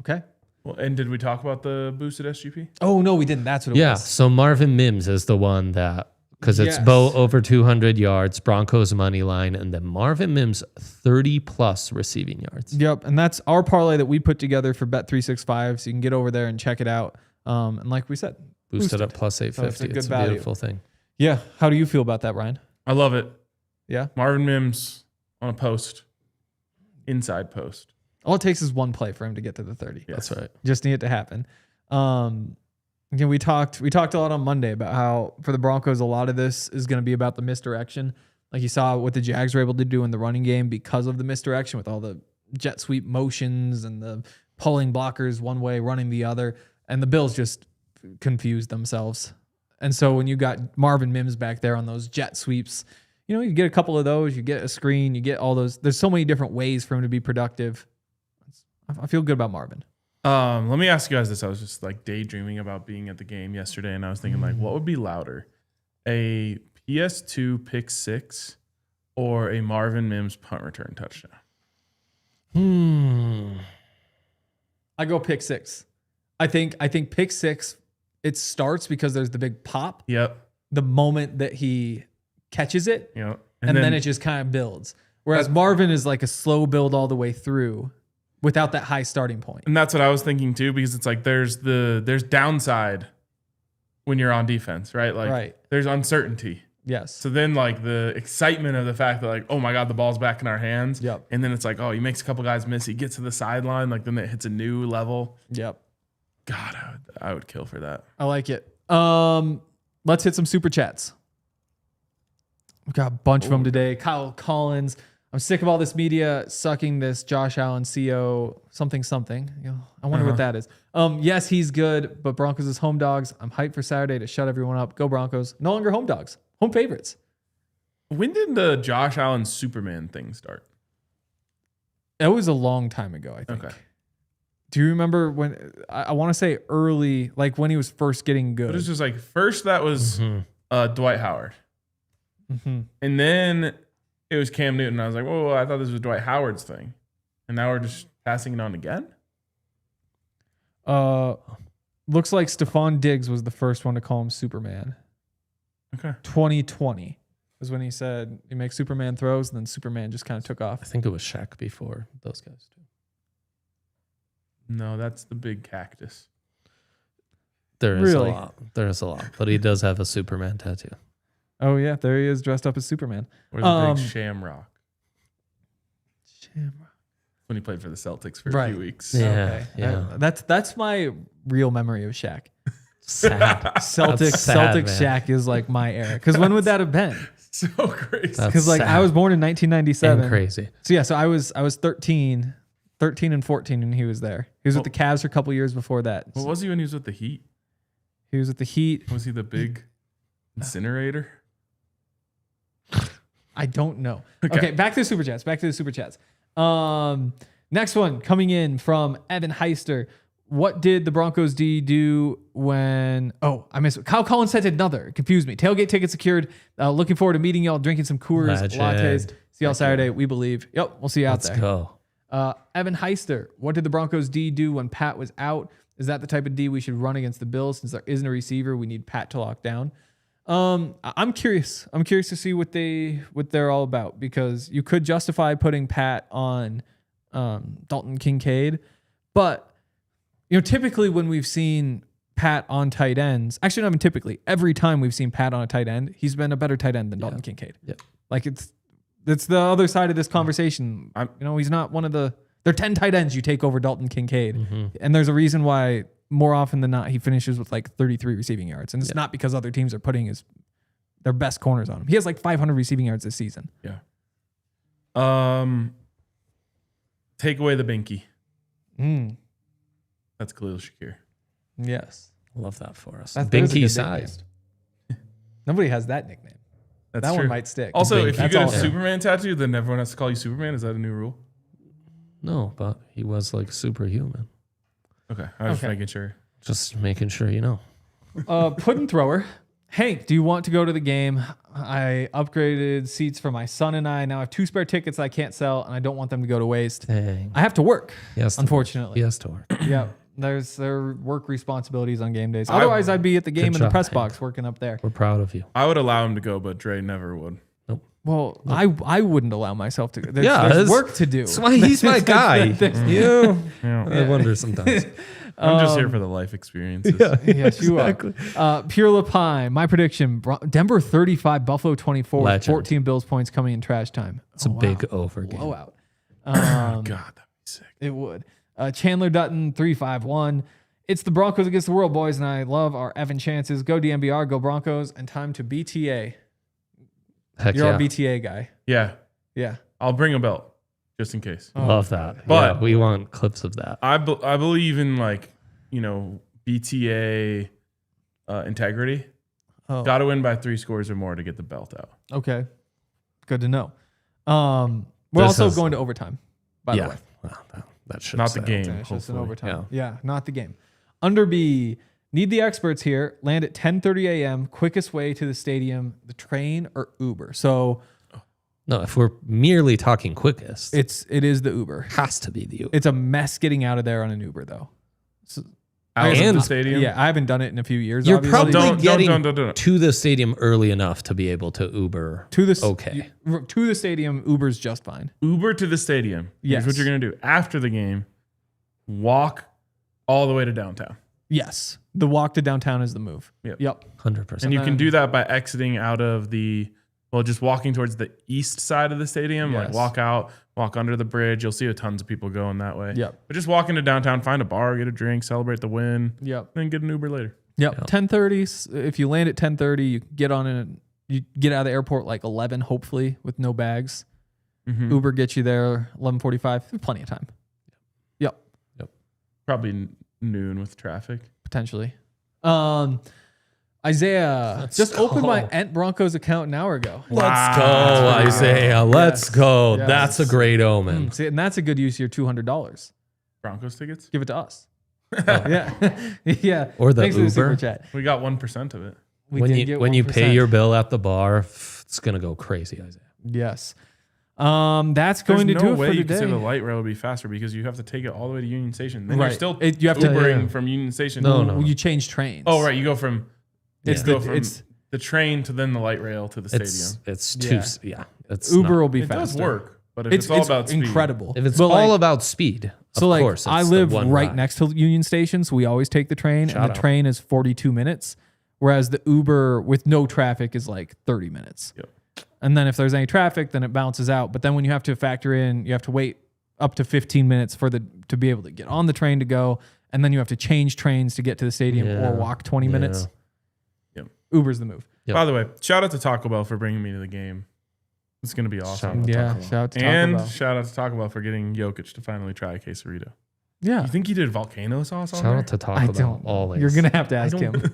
Speaker 1: Okay.
Speaker 3: Well, and did we talk about the boosted SGP?
Speaker 1: Oh, no, we didn't. That's what it
Speaker 2: Yeah.
Speaker 1: was.
Speaker 2: So Marvin Mims is the one that because it's
Speaker 1: Yes.
Speaker 2: Bo over 200 yards, Broncos money line, and then Marvin Mims 30+ receiving yards.
Speaker 1: Yep, and that's our parlay that we put together for Bet365, so you can get over there and check it out. And like we said,
Speaker 2: Boosted up plus
Speaker 1: So it's
Speaker 2: 850.
Speaker 1: a good
Speaker 2: It's a
Speaker 1: value.
Speaker 2: beautiful thing.
Speaker 1: Yeah. How do you feel about that, Ryan?
Speaker 3: I love it.
Speaker 1: Yeah.
Speaker 3: Marvin Mims on a post, inside post.
Speaker 1: All it takes is one play for him to get to the 30.
Speaker 2: That's right.
Speaker 1: Just need it to happen. Again, we talked a lot on Monday about how for the Broncos, a lot of this is going to be about the misdirection. Like you saw what the Jags were able to do in the running game because of the misdirection with all the jet sweep motions and the pulling blockers one way, running the other. And the Bills just confused themselves. And so when you got Marvin Mims back there on those jet sweeps, you get a couple of those, you get a screen, you get all those. There's so many different ways for him to be productive. I feel good about Marvin.
Speaker 3: Let me ask you guys this. I was just like daydreaming about being at the game yesterday, and I was thinking, like, what would be louder? A PS2 pick six or a Marvin Mims punt return touchdown?
Speaker 1: I go pick six. I think pick six, it starts because there's the big pop.
Speaker 3: Yep.
Speaker 1: The moment that he catches it,
Speaker 3: Yep.
Speaker 1: and then it just kind of builds. Whereas Marvin is like a slow build all the way through without that high starting point.
Speaker 3: And that's what I was thinking too, because it's like there's downside when you're on defense, right? Like
Speaker 1: Right.
Speaker 3: there's uncertainty.
Speaker 1: Yes.
Speaker 3: So then like the excitement of the fact that like, oh my God, the ball's back in our hands.
Speaker 1: Yep.
Speaker 3: And then it's like, oh, he makes a couple guys miss. He gets to the sideline. Like then it hits a new level.
Speaker 1: Yep.
Speaker 3: God, I would kill for that.
Speaker 1: I like it. Let's hit some super chats. We've got a bunch of them today. Kyle Collins. I'm sick of all this media sucking this Josh Allen CO something. I wonder what that is. Yes, he's good, but Broncos is home dogs. I'm hyped for Saturday to shut everyone up. Go Broncos. No longer home dogs. Home favorites.
Speaker 3: When did the Josh Allen Superman thing start?
Speaker 1: That was a long time ago, I think.
Speaker 3: Okay.
Speaker 1: Do you remember when, I want to say early, like when he was first getting good?
Speaker 3: But it was just like, first that was Dwight Howard.
Speaker 1: Mm-hmm.
Speaker 3: And then it was Cam Newton. I was like, whoa, I thought this was Dwight Howard's thing. And now we're just passing it on again?
Speaker 1: Looks like Stephon Diggs was the first one to call him Superman.
Speaker 3: Okay.
Speaker 1: 2020 was when he said he makes Superman throws, and then Superman just kind of took off.
Speaker 2: I think it was Shaq before those guys too.
Speaker 3: No, that's the big cactus.
Speaker 2: There is
Speaker 1: Really?
Speaker 2: a lot. There is a lot. But he does have a Superman tattoo.
Speaker 1: Oh yeah, there he is dressed up as Superman.
Speaker 3: Or the big shamrock.
Speaker 1: Shamrock.
Speaker 3: When he played for the Celtics for a
Speaker 1: Right.
Speaker 3: few weeks.
Speaker 2: Yeah. Yeah.
Speaker 1: That's my real memory of Shaq.
Speaker 2: Sad.
Speaker 1: Celtics
Speaker 2: That's sad,
Speaker 1: Celtics
Speaker 2: man.
Speaker 1: Shaq is like my era. Because when would that have been?
Speaker 3: So crazy.
Speaker 2: That's
Speaker 1: Because like I
Speaker 2: sad
Speaker 1: was born in 1997.
Speaker 2: and crazy.
Speaker 1: So yeah, so I was 13 and 14 and he was there. He was with the Cavs for a couple years before that.
Speaker 3: What was he when he was with the Heat?
Speaker 1: He was with the Heat.
Speaker 3: Was he the big incinerator?
Speaker 1: I don't know. Okay, back to the super chats. Next one coming in from Evan Heister. What did the Broncos D do when? Oh, I missed it. Kyle Collins sent another. Confused me. Tailgate ticket secured. Looking forward to meeting y'all, drinking some Coors
Speaker 2: Legend.
Speaker 1: lattes. See y'all Saturday. We believe. Yep, we'll see you out
Speaker 2: Let's
Speaker 1: there.
Speaker 2: go.
Speaker 1: Evan Heister. What did the Broncos D do when Pat was out? Is that the type of D we should run against the Bills? Since there isn't a receiver, we need Pat to lock down. I'm curious. I'm curious to see what they're all about, because you could justify putting Pat on Dalton Kincaid, but typically when we've seen Pat on tight ends, actually not even typically, every time we've seen Pat on a tight end, he's been a better tight end than Dalton Kincaid.
Speaker 2: Yeah.
Speaker 1: Like it's the other side of this conversation. He's not one of there are 10 tight ends you take over Dalton Kincaid, and there's a reason why. More often than not, he finishes with like 33 receiving yards. And it's not because other teams are putting their best corners on him. He has like 500 receiving yards this season.
Speaker 3: Yeah. Take away the binky. That's Khalil Shakir.
Speaker 1: Yes.
Speaker 2: Love that for us.
Speaker 1: That is a
Speaker 2: Binky
Speaker 1: good
Speaker 2: sized.
Speaker 1: Nobody has that nickname.
Speaker 3: That's
Speaker 1: that
Speaker 3: true.
Speaker 1: one might stick.
Speaker 3: Also, if you
Speaker 1: That's
Speaker 3: get a
Speaker 1: awesome.
Speaker 3: Superman tattoo, then everyone has to call you Superman. Is that a new rule?
Speaker 2: No, but he was like superhuman.
Speaker 3: Okay. I was just
Speaker 1: Okay.
Speaker 3: making sure.
Speaker 2: Just making sure you know.
Speaker 1: Puddin' thrower. Hank, do you want to go to the game? I upgraded seats for my son and I. Now I have 2 spare tickets I can't sell, and I don't want them to go to waste.
Speaker 2: Dang.
Speaker 1: I have to work,
Speaker 2: Yes.
Speaker 1: unfortunately.
Speaker 2: Yes, to work.
Speaker 1: Yeah. There's their work responsibilities on game days. Otherwise, I'd be at the game in the press box working up there.
Speaker 2: We're proud of you.
Speaker 3: I would allow him to go, but Dre never would.
Speaker 1: Well, I wouldn't allow myself to. There's work to do.
Speaker 2: That's why he's my guy.
Speaker 3: Yeah.
Speaker 2: I wonder sometimes.
Speaker 3: I'm just here for the life experiences.
Speaker 1: Yes, you are. Pure LaPine, my prediction, Denver 35, Buffalo 24,
Speaker 2: Legend.
Speaker 1: 14 Bills points coming in trash time.
Speaker 2: It's a big over game.
Speaker 1: Blowout.
Speaker 3: God, that'd be sick.
Speaker 1: It would. Chandler Dutton, 3-5-1. It's the Broncos against the world, boys, and I love our Evan chances. Go DNVR, go Broncos, and time to BTA.
Speaker 2: Heck
Speaker 1: You're
Speaker 2: yeah.
Speaker 1: our BTA guy.
Speaker 3: Yeah.
Speaker 1: Yeah.
Speaker 3: I'll bring a belt just in case.
Speaker 2: Love that.
Speaker 3: But-
Speaker 2: yeah, we want clips of that.
Speaker 3: I believe in BTA integrity.
Speaker 1: Oh.
Speaker 3: Got to win by 3 scores or more to get the belt out.
Speaker 1: Okay. Good to know. We're
Speaker 2: This
Speaker 1: also
Speaker 2: is-
Speaker 1: going to overtime, by the way.
Speaker 2: Well, that should
Speaker 3: Not the game.
Speaker 1: It's just an
Speaker 3: hopefully.
Speaker 1: overtime. Yeah, not the game. Under B, need the experts here. Land at 10:30 a.m. Quickest way to the stadium, the train or Uber. So
Speaker 2: No, if we're merely talking quickest,
Speaker 1: it is the Uber.
Speaker 2: has to be the Uber.
Speaker 1: It's a mess getting out of there on an Uber though.
Speaker 3: Out of
Speaker 2: And-
Speaker 3: the stadium.
Speaker 1: Yeah, I haven't done it in a few years.
Speaker 2: You're
Speaker 1: obviously.
Speaker 2: probably getting
Speaker 3: don't.
Speaker 2: to the stadium early enough to be able to Uber.
Speaker 1: to the
Speaker 2: Okay.
Speaker 1: to the stadium. Uber's just fine.
Speaker 3: Uber to the stadium.
Speaker 1: Yes.
Speaker 3: Here's what you're going to do. After the game, walk all the way to downtown.
Speaker 1: Yes, the walk to downtown is the move.
Speaker 3: Yep.
Speaker 2: 100%.
Speaker 3: And you can do that by exiting out of just walking towards the east side of the stadium.
Speaker 1: Yes.
Speaker 3: Like walk out, walk under the bridge. You'll see tons of people going that way.
Speaker 1: Yep.
Speaker 3: But just walk into downtown, find a bar, get a drink, celebrate the win,
Speaker 1: Yep.
Speaker 3: then get an Uber later.
Speaker 1: Yep. 10:30. If you land at 10:30, you get on in. You get out of the airport like 11, hopefully, with no bags.
Speaker 3: Mhm.
Speaker 1: Uber gets you there 11:45. Plenty of time. Yep.
Speaker 3: Probably noon with traffic.
Speaker 1: Potentially. Isaiah
Speaker 2: Let's
Speaker 1: just opened my
Speaker 2: go.
Speaker 1: Ent Broncos account an hour ago.
Speaker 2: Let's go,
Speaker 3: Wow.
Speaker 2: Isaiah. Let's
Speaker 1: Yes.
Speaker 2: go.
Speaker 1: Yes.
Speaker 2: That's a great omen.
Speaker 1: See, and that's a good use of your $200.
Speaker 3: Broncos tickets?
Speaker 1: Give it to us. Yeah. Yeah.
Speaker 2: Or the
Speaker 1: Thanks for
Speaker 2: Uber.
Speaker 1: super chat.
Speaker 3: We got 1% of it.
Speaker 1: We
Speaker 2: When
Speaker 1: did
Speaker 2: you
Speaker 1: get
Speaker 2: when you
Speaker 1: 1%.
Speaker 2: pay your bill at the bar, it's gonna go crazy, Isaiah.
Speaker 1: Yes. That's going
Speaker 3: There's
Speaker 1: to
Speaker 3: no
Speaker 1: do
Speaker 3: way
Speaker 1: it for
Speaker 3: you can say the
Speaker 1: today.
Speaker 3: light rail would be faster because you have to take it all the way to Union Station. Then
Speaker 1: Right.
Speaker 3: you're still
Speaker 1: You have to
Speaker 3: Ubering from Union Station.
Speaker 2: No,
Speaker 1: Well, you change trains.
Speaker 3: Oh, right. You go from
Speaker 1: It's
Speaker 3: you
Speaker 1: the
Speaker 3: go from the train to then the light rail to the stadium.
Speaker 2: It's
Speaker 1: Yeah.
Speaker 2: too It's
Speaker 1: Uber
Speaker 2: not-
Speaker 1: will be
Speaker 3: It
Speaker 1: faster.
Speaker 3: does work, but if it's all about speed,
Speaker 1: incredible.
Speaker 2: If it's
Speaker 1: But,
Speaker 2: all
Speaker 1: like,
Speaker 2: about speed,
Speaker 1: so
Speaker 2: of
Speaker 1: like
Speaker 2: course.
Speaker 1: I
Speaker 2: it's the
Speaker 1: live
Speaker 2: one
Speaker 1: right
Speaker 2: ride.
Speaker 1: next to Union Station, so we always take the train,
Speaker 2: Shout
Speaker 1: and the
Speaker 2: out.
Speaker 1: train is 42 minutes, whereas the Uber with no traffic is like 30 minutes.
Speaker 3: Yep.
Speaker 1: And then if there's any traffic, then it bounces out. But then when you have to factor in, you have to wait up to 15 minutes to be able to get on the train to go, and then you have to change trains to get to the stadium
Speaker 2: Yeah.
Speaker 1: or walk 20 minutes.
Speaker 3: Yep.
Speaker 1: Uber's the move.
Speaker 2: Yep.
Speaker 3: By the way, shout out to Taco Bell for bringing me to the game. It's going to be awesome.
Speaker 2: Shout out.
Speaker 1: Yeah,
Speaker 2: Taco Bell.
Speaker 1: shout out to Taco
Speaker 3: And
Speaker 1: Bell.
Speaker 3: shout out to Taco Bell for getting Jokic to finally try a quesarito.
Speaker 1: Yeah,
Speaker 3: You think he did volcano sauce on
Speaker 2: Shout
Speaker 3: there?
Speaker 2: out to Taco
Speaker 1: I
Speaker 2: Bell.
Speaker 1: don't.
Speaker 2: Always.
Speaker 1: You're gonna have to
Speaker 3: I
Speaker 1: ask
Speaker 3: don't-
Speaker 1: him.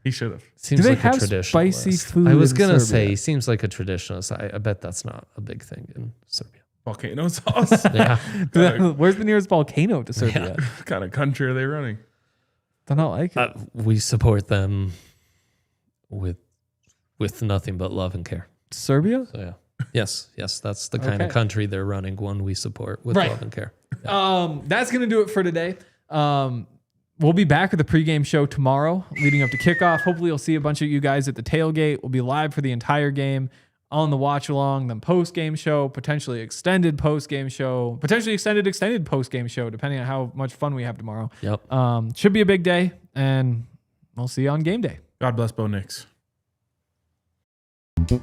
Speaker 3: He should have.
Speaker 2: Seems
Speaker 1: Do they
Speaker 2: like
Speaker 1: have
Speaker 2: a traditionalist.
Speaker 1: spicy food
Speaker 2: I was
Speaker 1: in
Speaker 2: gonna
Speaker 1: Serbia?
Speaker 2: say he seems like a traditionalist. I bet that's not a big thing in Serbia.
Speaker 3: Volcano sauce?
Speaker 2: Yeah.
Speaker 1: Where's the nearest volcano to Serbia?
Speaker 3: What kind of country are they running?
Speaker 1: They're not like it.
Speaker 2: We support them with nothing but love and care.
Speaker 1: Serbia?
Speaker 2: So yeah. Yes, that's the kind of
Speaker 1: Okay.
Speaker 2: country they're running, one we support with
Speaker 1: Right.
Speaker 2: love and care.
Speaker 1: That's gonna do it for today. We'll be back with the pregame show tomorrow, leading up to kickoff. Hopefully, you'll see a bunch of you guys at the tailgate. We'll be live for the entire game on the watch along, then post-game show, potentially extended post-game show, potentially extended post-game show, depending on how much fun we have tomorrow.
Speaker 2: Yep.
Speaker 1: Should be a big day, and we'll see you on game day.
Speaker 3: God bless Bo Nix.
Speaker 5: We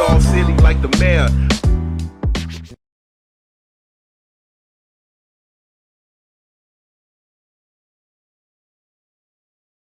Speaker 5: all city like the mayor.